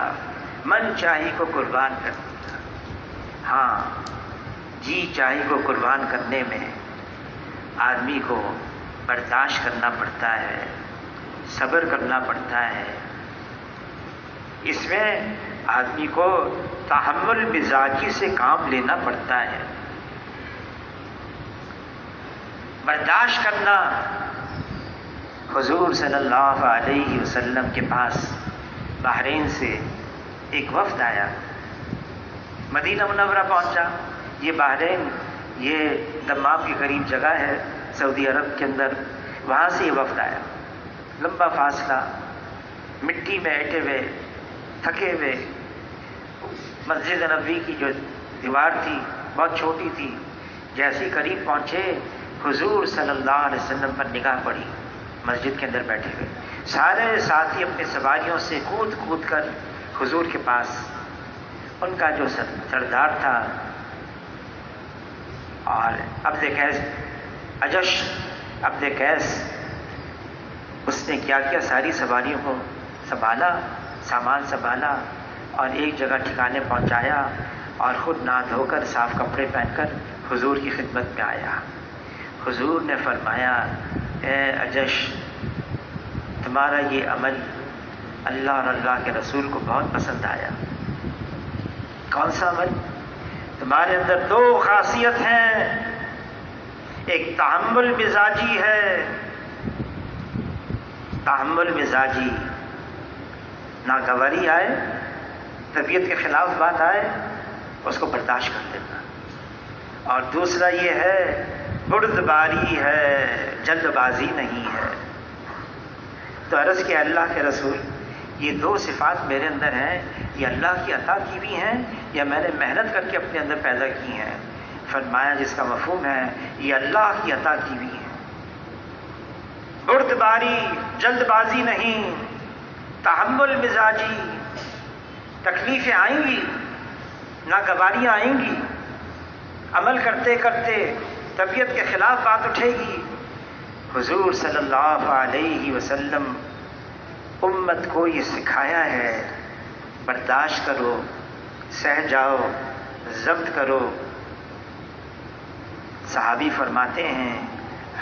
من چاہی کو قربان کر دیا۔ ہاں، جی چاہی کو قربان کرنے میں آدمی کو برداشت کرنا پڑتا ہے، صبر کرنا پڑتا ہے، اس میں آدمی کو تحمل مزاجی سے کام لینا پڑتا ہے، برداشت کرنا۔ حضور صلی اللہ علیہ وسلم کے پاس بحرین سے ایک وفد آیا، مدینہ منورہ پہنچا۔ یہ بحرین یہ دمام کے قریب جگہ ہے سعودی عرب کے اندر، وہاں سے یہ وفد آیا، لمبا فاصلہ، مٹی میں ایٹے ہوئے، تھکے ہوئے۔ مسجد نبوی کی جو دیوار تھی بہت چھوٹی تھی، جیسے قریب پہنچے حضور صلی اللہ علیہ وسلم پر نگاہ پڑی، مسجد کے اندر بیٹھے ہوئے سارے ساتھی اپنے سواریوں سے کود کود کر حضور کے پاس، ان کا جو سردار تھا اور عبد قیس اجش، عبد قیس، اس نے کیا کیا، ساری سواریوں کو سنبھالا، سامان سنبھالا اور ایک جگہ ٹھکانے پہنچایا، اور خود نہا دھو کر صاف کپڑے پہن کر حضور کی خدمت میں آیا۔ حضور نے فرمایا، اے اجش، تمہارا یہ عمل اللہ اور اللہ کے رسول کو بہت پسند آیا۔ کون سا عمل؟ تمہارے اندر دو خاصیت ہیں، ایک تحمل مزاجی ہے، تحمل مزاجی، ناگواری آئے، طبیعت کے خلاف بات آئے، اس کو برداشت کر لینا، اور دوسرا یہ ہے بردباری ہے، جلد بازی نہیں ہے۔ تو عرض کیا اللہ کے رسول، یہ دو صفات میرے اندر ہیں، یہ اللہ کی عطا کی بھی ہیں یا میں نے محنت کر کے اپنے اندر پیدا کی ہیں؟ فرمایا جس کا مفہوم ہے یہ اللہ کی عطا کی بھی ہیں، بردباری، جلد بازی نہیں، تحمل مزاجی، تکلیفیں آئیں گی، ناگواریاں آئیں گی، عمل کرتے کرتے طبیعت کے خلاف بات اٹھے گی۔ حضور صلی اللہ علیہ وسلم امت کو یہ سکھایا ہے، برداشت کرو، سہ جاؤ، ضبط کرو۔ صحابی فرماتے ہیں،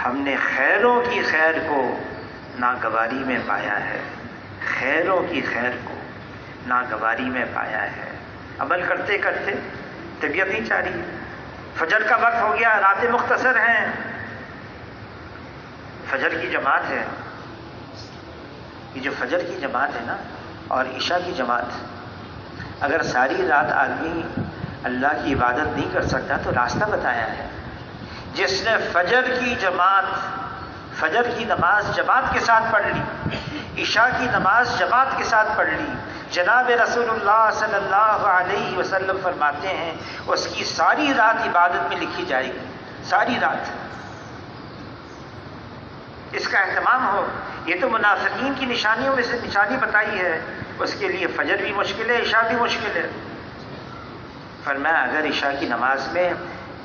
ہم نے خیروں کی خیر کو ناگواری میں پایا ہے، خیروں کی خیر کو ناگواری میں پایا ہے۔ عمل کرتے کرتے طبیعت نہیں چاہ رہی، فجر کا وقت ہو گیا، راتیں مختصر ہیں، فجر کی جماعت ہے، یہ جو فجر کی جماعت ہے نا اور عشاء کی جماعت، اگر ساری رات آدمی اللہ کی عبادت نہیں کر سکتا تو راستہ بتایا ہے۔ جس نے فجر کی جماعت، فجر کی نماز جماعت کے ساتھ پڑھ لی، عشاء کی نماز جماعت کے ساتھ پڑھ لی، جناب رسول اللہ صلی اللہ علیہ وسلم فرماتے ہیں اس کی ساری رات عبادت میں لکھی جائے گی، ساری رات اس کا اہتمام ہو۔ یہ تو منافقین کی نشانیوں میں سے نشانی بتائی ہے، اس کے لیے فجر بھی مشکل ہے، عشاء بھی مشکل ہے۔ فرمایا اگر عشاء کی نماز میں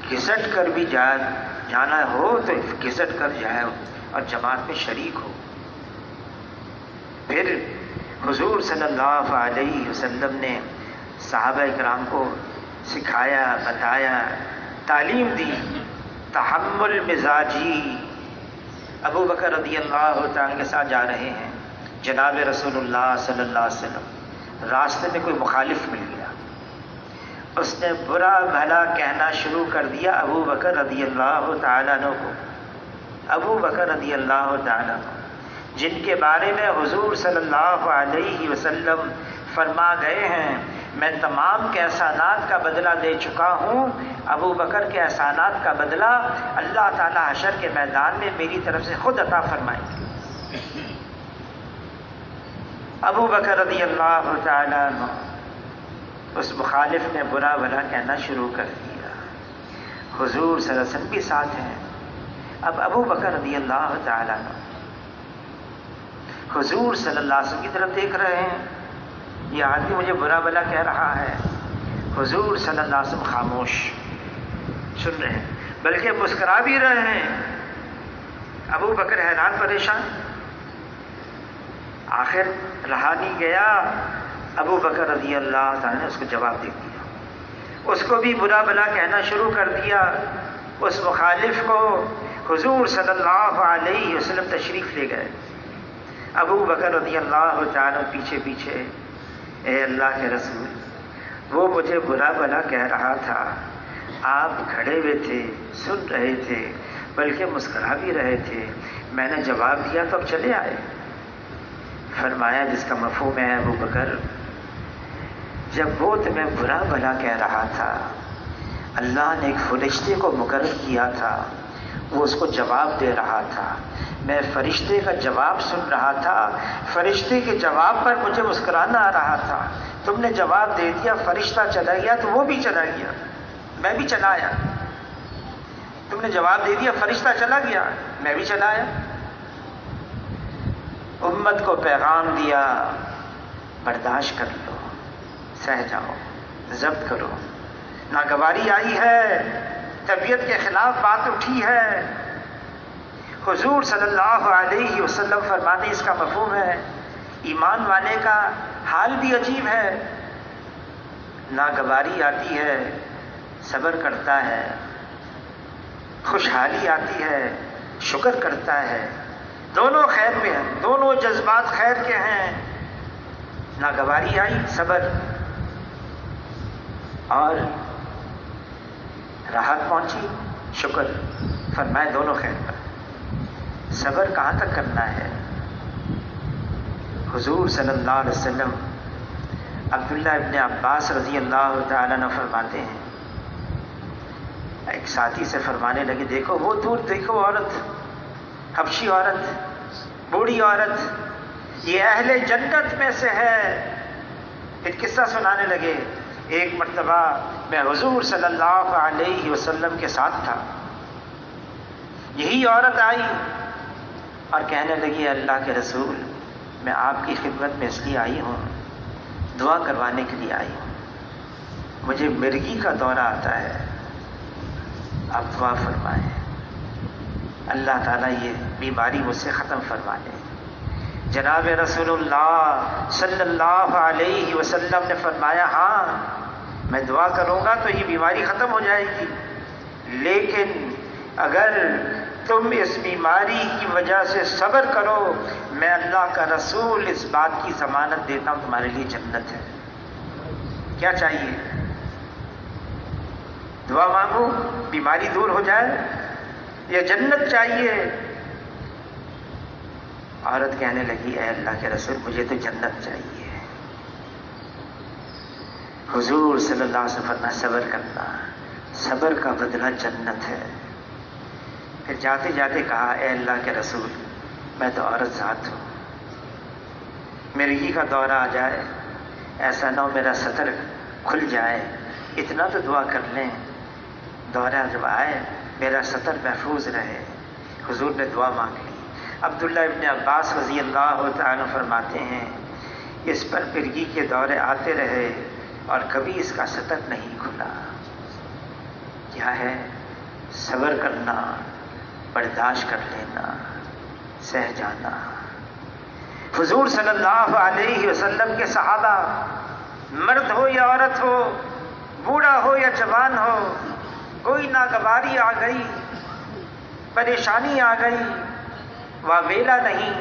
گھسٹ کر بھی جانا ہو تو گھسٹ کر جائے اور جماعت میں شریک ہو۔ پھر حضور صلی اللہ علیہ وسلم نے صحابہ کرام کو سکھایا، بتایا، تعلیم دی، تحمل مزاجی۔ ابو بکر رضی اللہ تعالیٰ کے ساتھ جا رہے ہیں، جناب رسول اللہ صلی اللہ علیہ وسلم، راستے میں کوئی مخالف مل گیا، اس نے برا بھلا کہنا شروع کر دیا ابو بکر رضی اللہ تعالیٰ عنہ کو، ابو بکر رضی اللہ تعالیٰ عنہ جن کے بارے میں حضور صلی اللہ علیہ وسلم فرما گئے ہیں میں تمام کے احسانات کا بدلہ دے چکا ہوں، ابو بکر کے احسانات کا بدلہ اللہ تعالیٰ حشر کے میدان میں میری طرف سے خود عطا فرمائیں گے۔ ابو بکر رضی اللہ تعالیٰ عنہ، اس مخالف نے برا بھلا کہنا شروع کر دیا، حضور صلی اللہ علیہ وسلم بھی ساتھ ہیں۔ اب ابو بکر رضی اللہ تعالیٰ عنہ حضور صلی اللہ علیہ وسلم کی طرف دیکھ رہے ہیں، یہ آدمی مجھے برا بھلا کہہ رہا ہے۔ حضور صلی اللہ علیہ وسلم خاموش سن رہے ہیں، بلکہ مسکرا بھی رہے ہیں۔ ابو بکر حیران پریشان، آخر رہا نہیں گیا، ابو بکر رضی اللہ تعالیٰ نے اس کو جواب دے دیا، اس کو بھی برا بھلا کہنا شروع کر دیا، اس مخالف کو۔ حضور صلی اللہ علیہ وسلم تشریف لے گئے، ابو بکر رضی اللہ تعالیٰ پیچھے پیچھے، اے اللہ کے رسول، وہ مجھے برا بھلا کہہ رہا تھا، آپ کھڑے ہوئے تھے، سن رہے تھے، بلکہ مسکرا بھی رہے تھے، میں نے جواب دیا تو اب چلے آئے۔ فرمایا جس کا مفہوم ہے ابو بکر، جب وہ تمہیں برا بھلا کہہ رہا تھا، اللہ نے ایک فرشتے کو مقرر کیا تھا، وہ اس کو جواب دے رہا تھا، میں فرشتے کا جواب سن رہا تھا، فرشتے کے جواب پر مجھے مسکرانا آ رہا تھا، تم نے جواب دے دیا، فرشتہ چلا گیا تو وہ بھی چلا گیا، میں بھی چلا آیا۔ تم نے جواب دے دیا، فرشتہ چلا گیا، میں بھی چلا آیا۔ امت کو پیغام دیا، برداشت کر لو، سہ جاؤ، ضبط کرو، ناگواری آئی ہے، طبیعت کے خلاف بات اٹھی ہے۔ حضور صلی اللہ علیہ وسلم فرماتے اس کا مفہوم ہے، ایمان والے کا حال بھی عجیب ہے، ناگواری آتی ہے، صبر کرتا ہے، خوشحالی آتی ہے، شکر کرتا ہے، دونوں خیر میں ہیں، دونوں جذبات خیر کے ہیں۔ ناگواری آئی، صبر، اور راحت پہنچی، شکر، فرمائے دونوں خیر پر۔ صبر کہاں تک کرنا ہے؟ حضور صلی اللہ علیہ وسلم عبداللہ ابن عباس رضی اللہ تعالیٰ عنہ فرماتے ہیں، ایک ساتھی سے فرمانے لگے، دیکھو وہ دور دیکھو عورت، حبشی عورت، بوڑھی عورت، یہ اہل جنت میں سے ہے۔ پھر قصہ سنانے لگے، ایک مرتبہ میں حضور صلی اللہ علیہ وسلم کے ساتھ تھا، یہی عورت آئی اور کہنے لگی، اللہ کے رسول، میں آپ کی خدمت میں اس لیے آئی ہوں، دعا کروانے کے لیے آئی ہوں، مجھے مرگی کا دورہ آتا ہے، آپ دعا فرمائیں، اللہ تعالیٰ یہ بیماری مجھ سے ختم فرما دے۔ جناب رسول اللہ صلی اللہ علیہ وسلم نے فرمایا، ہاں میں دعا کروں گا تو یہ بیماری ختم ہو جائے گی، لیکن اگر تم اس بیماری کی وجہ سے صبر کرو، میں اللہ کا رسول اس بات کی ضمانت دیتا ہوں تمہارے لیے جنت ہے۔ کیا چاہیے؟ دعا مانگو، بیماری دور ہو جائے، یا جنت چاہیے؟ عورت کہنے لگی، اے اللہ کے رسول، مجھے تو جنت چاہیے۔ حضور صلی اللہ علیہ وسلم فرمایا، صبر کرنا، صبر کا بدلہ جنت ہے۔ پھر جاتے جاتے کہا، اے اللہ کے رسول، میں تو عورت ذات ہوں، مرگی کا دورہ آ جائے، ایسا نہ ہو میرا سطر کھل جائے، اتنا تو دعا کر لیں، دورہ جب آئے میرا سطر محفوظ رہے۔ حضور نے دعا مانگ لی۔ عبداللہ ابن عباس رضی اللہ تعالیٰ فرماتے ہیں، اس پر مرگی کے دورے آتے رہے اور کبھی اس کا سطر نہیں کھلا۔ کیا ہے؟ صبر کرنا، برداشت کر لینا، سہ جانا۔ حضور صلی اللہ علیہ وسلم کے صحابہ، مرد ہو یا عورت ہو، بوڑھا ہو یا جوان ہو، کوئی ناگواری آ گئی، پریشانی آ گئی، واویلا نہیں،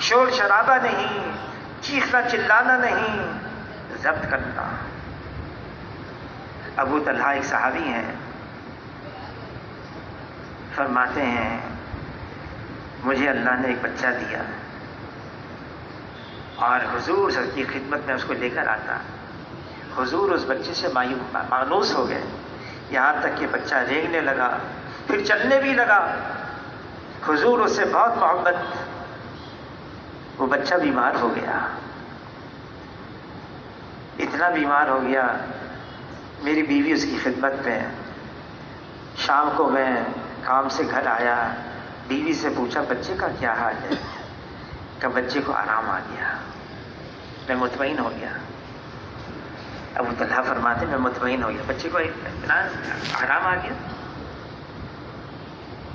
شور شرابہ نہیں، چیخنا چلانا نہیں، ضبط کرنا۔ ابو طلحہ ایک صحابی ہیں، فرماتے ہیں، مجھے اللہ نے ایک بچہ دیا اور حضور صلی اللہ علیہ وسلم کی خدمت میں اس کو لے کر آتا، حضور اس بچے سے مانوس ہو گئے، یہاں تک کہ بچہ رینگنے لگا، پھر چلنے بھی لگا۔ حضور اس سے بہت محبت، وہ بچہ بیمار ہو گیا، اتنا بیمار ہو گیا، میری بیوی اس کی خدمت میں۔ شام کو میں کام سے گھر آیا، بیوی سے پوچھا بچے کا کیا حال ہے؟ کہ بچے کو آرام آ گیا۔ میں مطمئن ہو گیا۔ ابو طلحہ فرماتے میں مطمئن ہو گیا، بچے کو اطمینان آرام آ گیا۔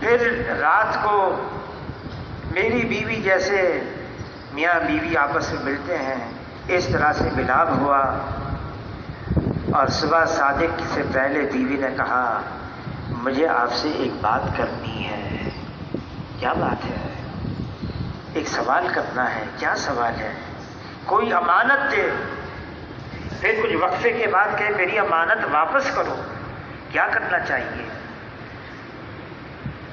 پھر رات کو میری بیوی جیسے میاں بیوی آپس میں ملتے ہیں اس طرح سے ملاپ ہوا، اور صبح صادق سے پہلے بیوی نے کہا مجھے آپ سے ایک بات کرنی ہے۔ کیا بات ہے؟ ایک سوال کرنا ہے۔ کیا سوال ہے؟ کوئی امانت دے۔ پھر کچھ وقفے کے بعد کہے میری امانت واپس کرو۔ کیا کرنا چاہیے؟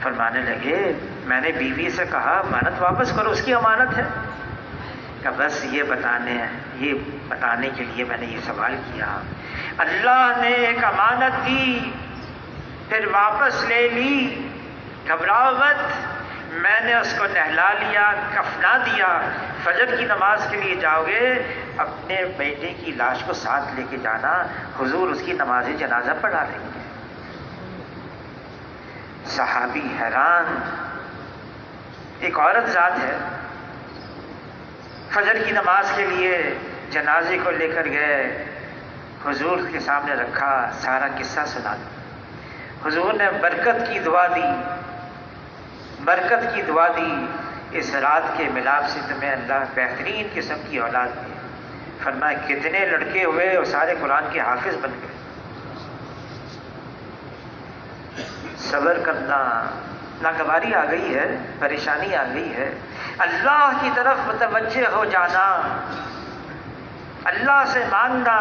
فرمانے لگے میں نے بیوی سے کہا امانت واپس کرو، اس کی امانت ہے۔ کہ بس یہ بتانے کے لیے میں نے یہ سوال کیا۔ اللہ نے ایک امانت دی، پھر واپس لے لی، گھبراؤ مت، میں نے اس کو نہلا لیا، کفنا دیا۔ فجر کی نماز کے لیے جاؤ گے اپنے بیٹے کی لاش کو ساتھ لے کے جانا، حضور اس کی نماز جنازہ پڑھا لیں گے۔ صحابی حیران، ایک عورت ذات ہے، فجر کی نماز کے لیے جنازے کو لے کر گئے، حضور کے سامنے رکھا، سارا قصہ سنا دیا۔ حضور نے برکت کی دعا دی، برکت کی دعا دی، اس رات کے ملاپ سے تمہیں اللہ بہترین قسم کی اولاد دے۔ فرمایا کتنے لڑکے ہوئے اور سارے قرآن کے حافظ بن گئے۔ صبر کرنا، ناگواری آ گئی ہے، پریشانی آ گئی ہے، اللہ کی طرف متوجہ ہو جانا، اللہ سے مانگنا۔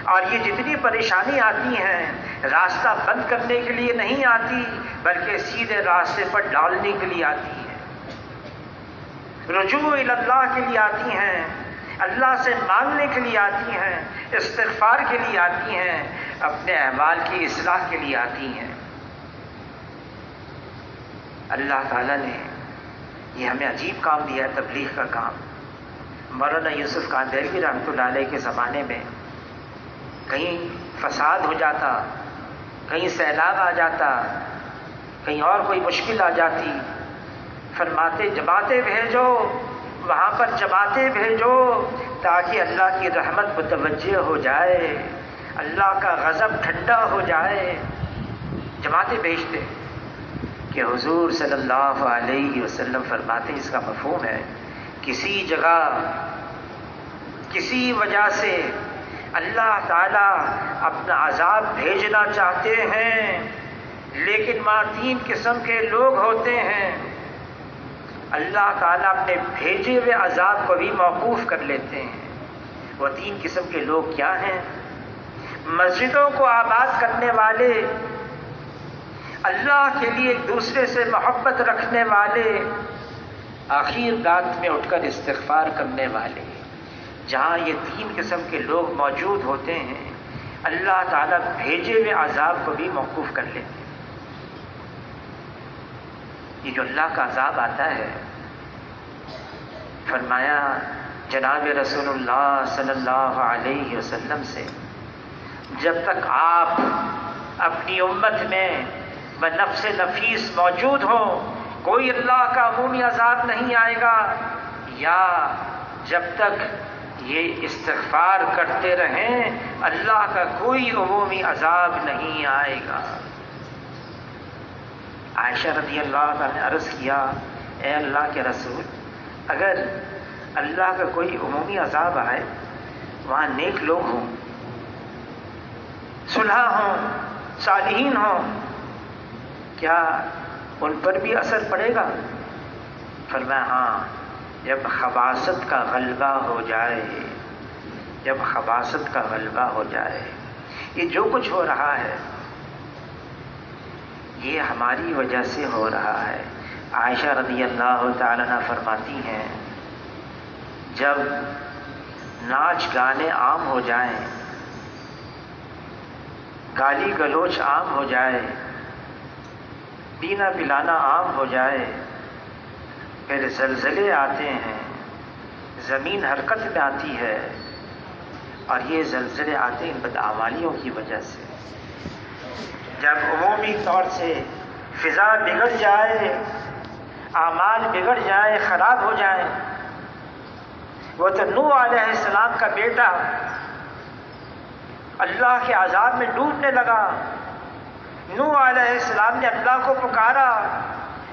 اور یہ جتنی پریشانی آتی ہیں راستہ بند کرنے کے لیے نہیں آتی، بلکہ سیدھے راستے پر ڈالنے کے لیے آتی ہیں، رجوع الی اللہ کے لیے آتی ہیں، اللہ سے مانگنے کے لیے آتی ہیں، استغفار کے لیے آتی ہیں، اپنے اعمال کی اصلاح کے لیے آتی ہیں۔ اللہ تعالیٰ نے یہ ہمیں عجیب کام دیا ہے، تبلیغ کا کام۔ مولانا یوسف قادری رحمۃ اللہ علیہ کے زمانے میں کہیں فساد ہو جاتا، کہیں سیلاب آ جاتا، کہیں اور کوئی مشکل آ جاتی، فرماتے جماعتیں بھیجو، وہاں پر جماعتیں بھیجو تاکہ اللہ کی رحمت متوجہ ہو جائے، اللہ کا غضب ٹھنڈا ہو جائے۔ جماعتیں بھیجتے کہ حضور صلی اللہ علیہ وسلم فرماتے اس کا مفہوم ہے کسی جگہ کسی وجہ سے اللہ تعالیٰ اپنا عذاب بھیجنا چاہتے ہیں، لیکن وہاں تین قسم کے لوگ ہوتے ہیں، اللہ تعالیٰ اپنے بھیجے ہوئے عذاب کو بھی موقوف کر لیتے ہیں۔ وہ تین قسم کے لوگ کیا ہیں؟ مسجدوں کو آباد کرنے والے، اللہ کے لیے ایک دوسرے سے محبت رکھنے والے، آخر رات میں اٹھ کر استغفار کرنے والے۔ جہاں یہ تین قسم کے لوگ موجود ہوتے ہیں اللہ تعالیٰ بھیجے ہوئے عذاب کو بھی موقوف کر لیتے ہیں۔ یہ جو اللہ کا عذاب آتا ہے، فرمایا جناب رسول اللہ صلی اللہ علیہ وسلم سے جب تک آپ اپنی امت میں بنفس نفیس موجود ہوں کوئی اللہ کا عمومی عذاب نہیں آئے گا، یا جب تک یہ استغفار کرتے رہیں اللہ کا کوئی عمومی عذاب نہیں آئے گا۔ عائشہ رضی اللہ عنہ نے عرض کیا اے اللہ کے رسول، اگر اللہ کا کوئی عمومی عذاب آئے، وہاں نیک لوگ ہوں، صلحاء ہوں، صالحین ہوں، کیا ان پر بھی اثر پڑے گا؟ فرمایا ہاں، جب خباثت کا غلبہ ہو جائے، جب خباثت کا غلبہ ہو جائے۔ یہ جو کچھ ہو رہا ہے یہ ہماری وجہ سے ہو رہا ہے۔ عائشہ رضی اللہ تعالیٰ عنہ فرماتی ہیں جب ناچ گانے عام ہو جائیں، گالی گلوچ عام ہو جائے، پینا پلانا عام ہو جائے، پھر زلزلے آتے ہیں، زمین حرکت میں آتی ہے، اور یہ زلزلے آتے ہیں بدعمالیوں کی وجہ سے۔ جب عمومی طور سے فضا بگڑ جائے، اعمال بگڑ جائے، خراب ہو جائیں۔ وہ تو نوح علیہ السلام کا بیٹا اللہ کے عذاب میں ڈوبنے لگا۔ نوح علیہ السلام نے اللہ کو پکارا،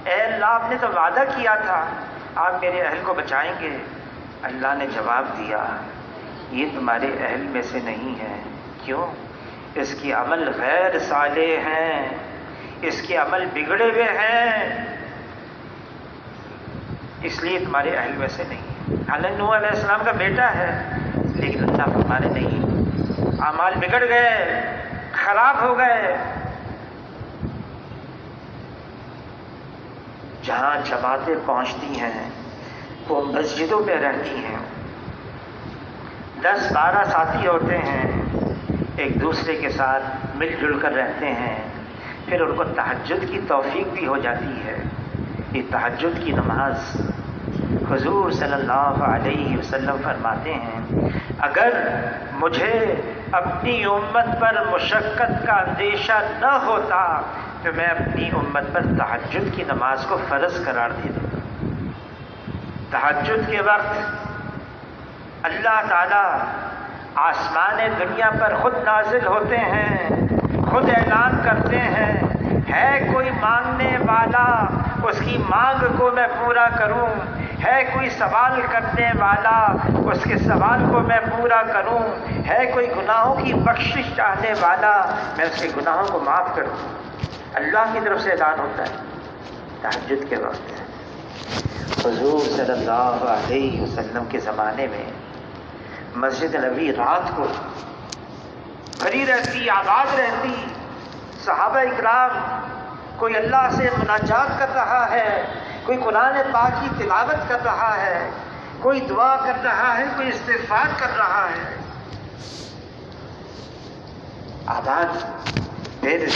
اے اللہ آپ نے تو وعدہ کیا تھا آپ میرے اہل کو بچائیں گے۔ اللہ نے جواب دیا، یہ تمہارے اہل میں سے نہیں ہے۔ کیوں؟ اس کے عمل غیر صالح ہیں، اس کے عمل بگڑے ہوئے ہیں، اس لیے تمہارے اہل میں سے نہیں ہے۔ حالانکہ نوح علیہ السلام کا بیٹا ہے، لیکن اللہ فرمانے نہیں، اعمال بگڑ گئے، خراب ہو گئے۔ جہاں جماعتیں پہنچتی ہیں وہ مسجدوں میں رہتی ہیں، 10-12 ساتھی ہوتے ہیں، ایک دوسرے کے ساتھ مل جل کر رہتے ہیں، پھر ان کو تہجد کی توفیق بھی ہو جاتی ہے۔ یہ تہجد کی نماز حضور صلی اللہ علیہ وسلم فرماتے ہیں، اگر مجھے اپنی امت پر مشقت کا اندیشہ نہ ہوتا تو میں اپنی امت پر تہجد کی نماز کو فرض قرار دے دیتا۔ تہجد کے وقت اللہ تعالی آسمان دنیا پر خود نازل ہوتے ہیں، خود اعلان کرتے ہیں، ہے کوئی مانگنے والا اس کی مانگ کو میں پورا کروں، ہے کوئی سوال کرنے والا اس کے سوال کو میں پورا کروں، ہے کوئی گناہوں کی بخشش چاہنے والا میں اس کے گناہوں کو معاف کر دوں۔ اللہ کی طرف سے اعلان ہوتا ہے تہجد کے وقت۔ حضور صلی اللہ علیہ وسلم کے زمانے میں مسجد نبوی رات کو بھری رہتی، آباد رہتی۔ صحابہ اکرام کوئی اللہ سے مناجات کر رہا ہے، کوئی قرآن پاک کی تلاوت کر رہا ہے، کوئی دعا کر رہا ہے، کوئی استغفار کر رہا ہے، آباد۔ پھر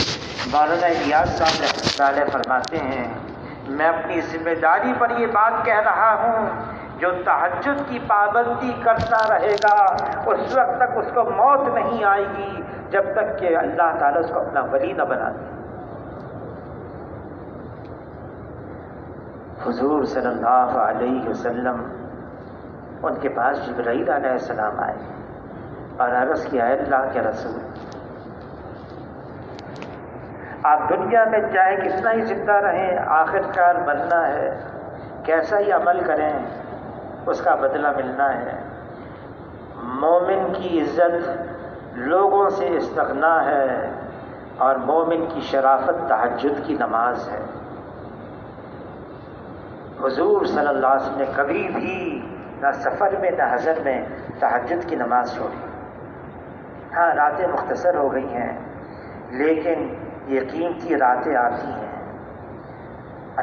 مولانا الیاس صاحب رحمۃ اللہ علیہ فرماتے ہیں، میں اپنی ذمہ داری پر یہ بات کہہ رہا ہوں، جو تہجد کی پابندی کرتا رہے گا اس وقت تک اس کو موت نہیں آئے گی جب تک کہ اللہ تعالیٰ اس کو اپنا ولی نہ بنا دے۔ حضور صلی اللہ علیہ وسلم ان کے پاس جبرائیل علیہ السلام آئے اور عرض کیا، اے اللہ کے رسول، آپ دنیا میں چاہے کتنا ہی زندہ رہیں، آخر کار مرنا ہے، کیسا ہی عمل کریں اس کا بدلہ ملنا ہے۔ مومن کی عزت لوگوں سے استغنا ہے، اور مومن کی شرافت تہجد کی نماز ہے۔ حضور صلی اللہ علیہ وسلم نے کبھی بھی نہ سفر میں نہ حضر میں تہجد کی نماز چھوڑی۔ ہاں راتیں مختصر ہو گئی ہیں، لیکن یہ قیمتی راتیں آتی ہیں،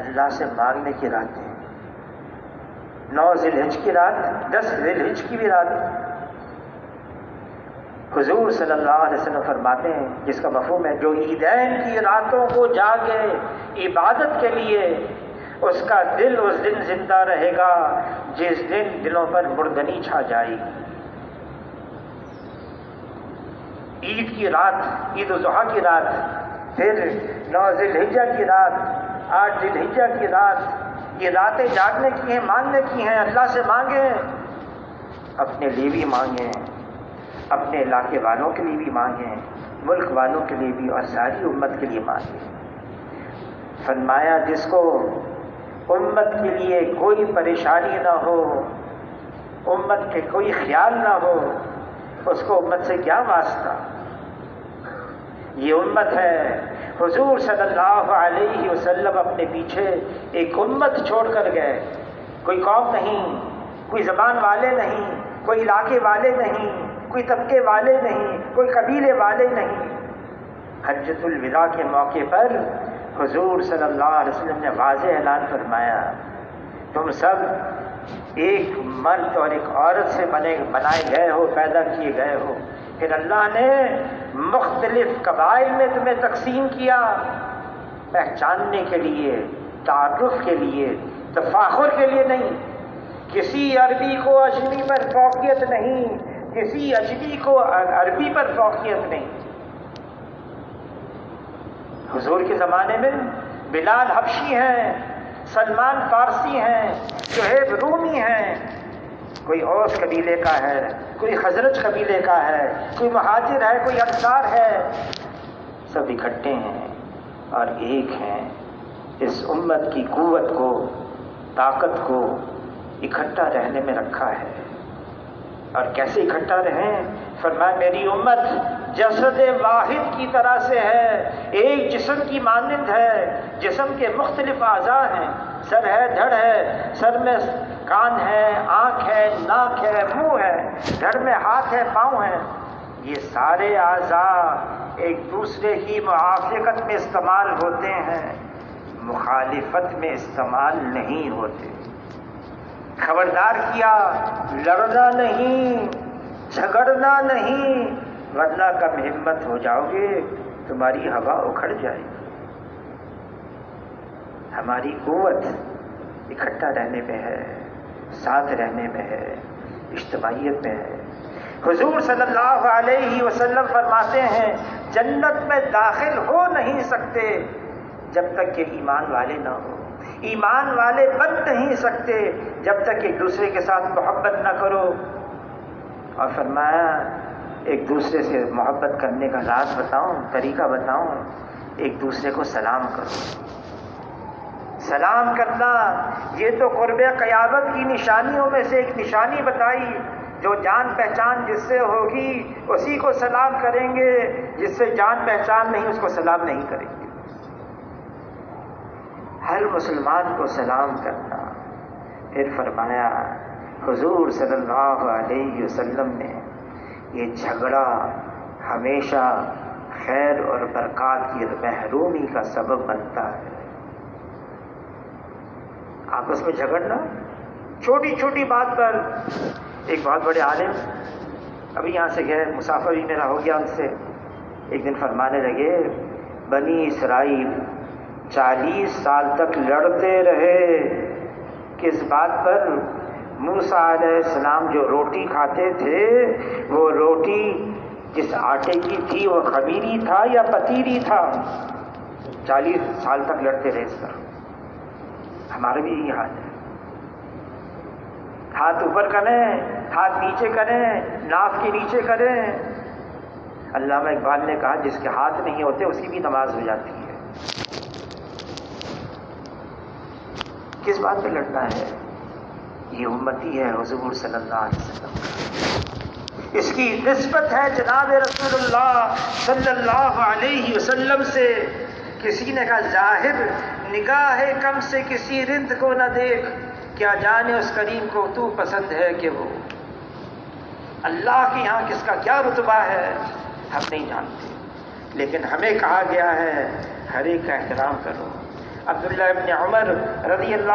اللہ سے مانگنے کی راتیں۔ 9 ذی الحج کی رات، 10 ذی الحج کی بھی رات۔ حضور صلی اللہ علیہ وسلم فرماتے ہیں، جس کا مفہوم ہے، جو عیدین کی راتوں کو جاگے عبادت کے لیے، اس کا دل اس دن زندہ رہے گا جس دن دلوں پر مردنی چھا جائے گی۔ عید کی رات، عید الاضحیٰ کی رات، پھر 9 ذی الحجہ کی رات، 8 ذی الحجہ کی رات، یہ راتیں جاگنے کی ہیں، مانگنے کی ہیں۔ اللہ سے مانگیں، اپنے لیے بھی مانگیں، اپنے علاقے والوں کے لیے بھی مانگیں، ملک والوں کے لیے بھی، اور ساری امت کے لیے مانگیں۔ فرمایا، جس کو امت کے لیے کوئی پریشانی نہ ہو، امت کے کوئی خیال نہ ہو، اس کو امت سے کیا واسطہ؟ یہ امت ہے۔ حضور صلی اللہ علیہ وسلم اپنے پیچھے ایک امت چھوڑ کر گئے، کوئی قوم نہیں، کوئی زبان والے نہیں، کوئی علاقے والے نہیں، کوئی طبقے والے نہیں، کوئی قبیلے والے نہیں۔ حجۃ الوداع کے موقع پر حضور صلی اللہ علیہ وسلم نے واضح اعلان فرمایا، تم سب ایک مرد اور ایک عورت سے بنائے گئے ہو، پیدا کیے گئے ہو، پھر اللہ نے مختلف قبائل میں تمہیں تقسیم کیا، پہچاننے کے لیے، تعارف کے لیے، تفاخر کے لیے نہیں۔ کسی عربی کو اجمی پر فوقیت نہیں، کسی اجمی کو عربی پر فوقیت نہیں۔ حضور کے زمانے میں بلال حبشی ہیں، سلمان فارسی ہیں، شعیب رومی ہیں، کوئی اوس قبیلے کا ہے، کوئی خزرج قبیلے کا ہے، کوئی مہاجر ہے، کوئی انصار ہے، سب اکٹھے ہیں اور ایک ہیں۔ اس امت کی قوت کو، طاقت کو اکٹھا رہنے میں رکھا ہے۔ اور کیسے اکٹھا رہیں؟ فرمایا میری امت جسد واحد کی طرح سے ہے، ایک جسم کی مانند ہے۔ جسم کے مختلف اعضاء ہیں، سر ہے، دھڑ ہے، سر میں کان ہے، آنکھ ہے، ناک ہے، منہ ہے، دھڑ میں ہاتھ ہے، پاؤں ہے۔ یہ سارے اعضاء ایک دوسرے کی موافقت میں استعمال ہوتے ہیں، مخالفت میں استعمال نہیں ہوتے۔ خبردار کیا، لڑنا نہیں، جھگڑنا نہیں، ورنہ کم ہمت ہو جاؤ گے، تمہاری ہوا اکھڑ جائے گی۔ ہماری قوت اکٹھا رہنے میں ہے، ساتھ رہنے میں ہے، اجتماعیت میں ہے۔ حضور صلی اللہ علیہ وسلم فرماتے ہیں جنت میں داخل ہو نہیں سکتے جب تک کہ ایمان والے نہ ہو، ایمان والے بن نہیں سکتے جب تک ایک دوسرے کے ساتھ محبت نہ کرو۔ اور فرمایا ایک دوسرے سے محبت کرنے کا راز بتاؤں، طریقہ بتاؤں، ایک دوسرے کو سلام کرو۔ سلام کرنا یہ تو قرب قیامت کی نشانیوں میں سے ایک نشانی بتائی۔ جو جان پہچان جس سے ہوگی اسی کو سلام کریں گے، جس سے جان پہچان نہیں اس کو سلام نہیں کریں گے۔ ہر مسلمان کو سلام کرنا۔ پھر فرمایا حضور صلی اللہ علیہ وسلم نے یہ جھگڑا ہمیشہ خیر اور برکات کی محرومی کا سبب بنتا ہے۔ آپس میں جھگڑنا چھوٹی چھوٹی بات پر۔ ایک بہت بڑے عالم ابھی یہاں سے گئے، مسافر ہی میرا ہو گیا ان سے، ایک دن فرمانے لگے بنی اسرائیل 40 سال تک لڑتے رہے، کس بات پر؟ موسیٰ علیہ السلام جو روٹی کھاتے تھے وہ روٹی جس آٹے کی تھی وہ خمیری تھا یا پتیری تھا؟ 40 سال تک لڑتے رہے اس پر۔ ہمارا بھی یہی حال ہے، ہاتھ اوپر کریں، ہاتھ نیچے کریں، ناف کے نیچے کریں۔ علامہ اقبال نے کہا جس کے ہاتھ نہیں ہوتے اس کی بھی نماز ہو جاتی ہے۔ کس بات پہ لڑنا ہے؟ یہ امتی ہے حضور صلی اللہ علیہ وسلم، اس کی نسبت ہے جناب رسول اللہ صلی اللہ علیہ وسلم سے۔ کسی نے کہا ظاہر نگاہ کم سے کسی رند کو نہ دیکھ، کیا جانے اس کریم کو تو پسند ہے کہ وہ۔ اللہ کے یہاں کس کا کیا رتبہ ہے ہم نہیں جانتے، لیکن ہمیں کہا گیا ہے ہر ایک کا احترام کرو۔ عبداللہ ابن عمر رضی اللہ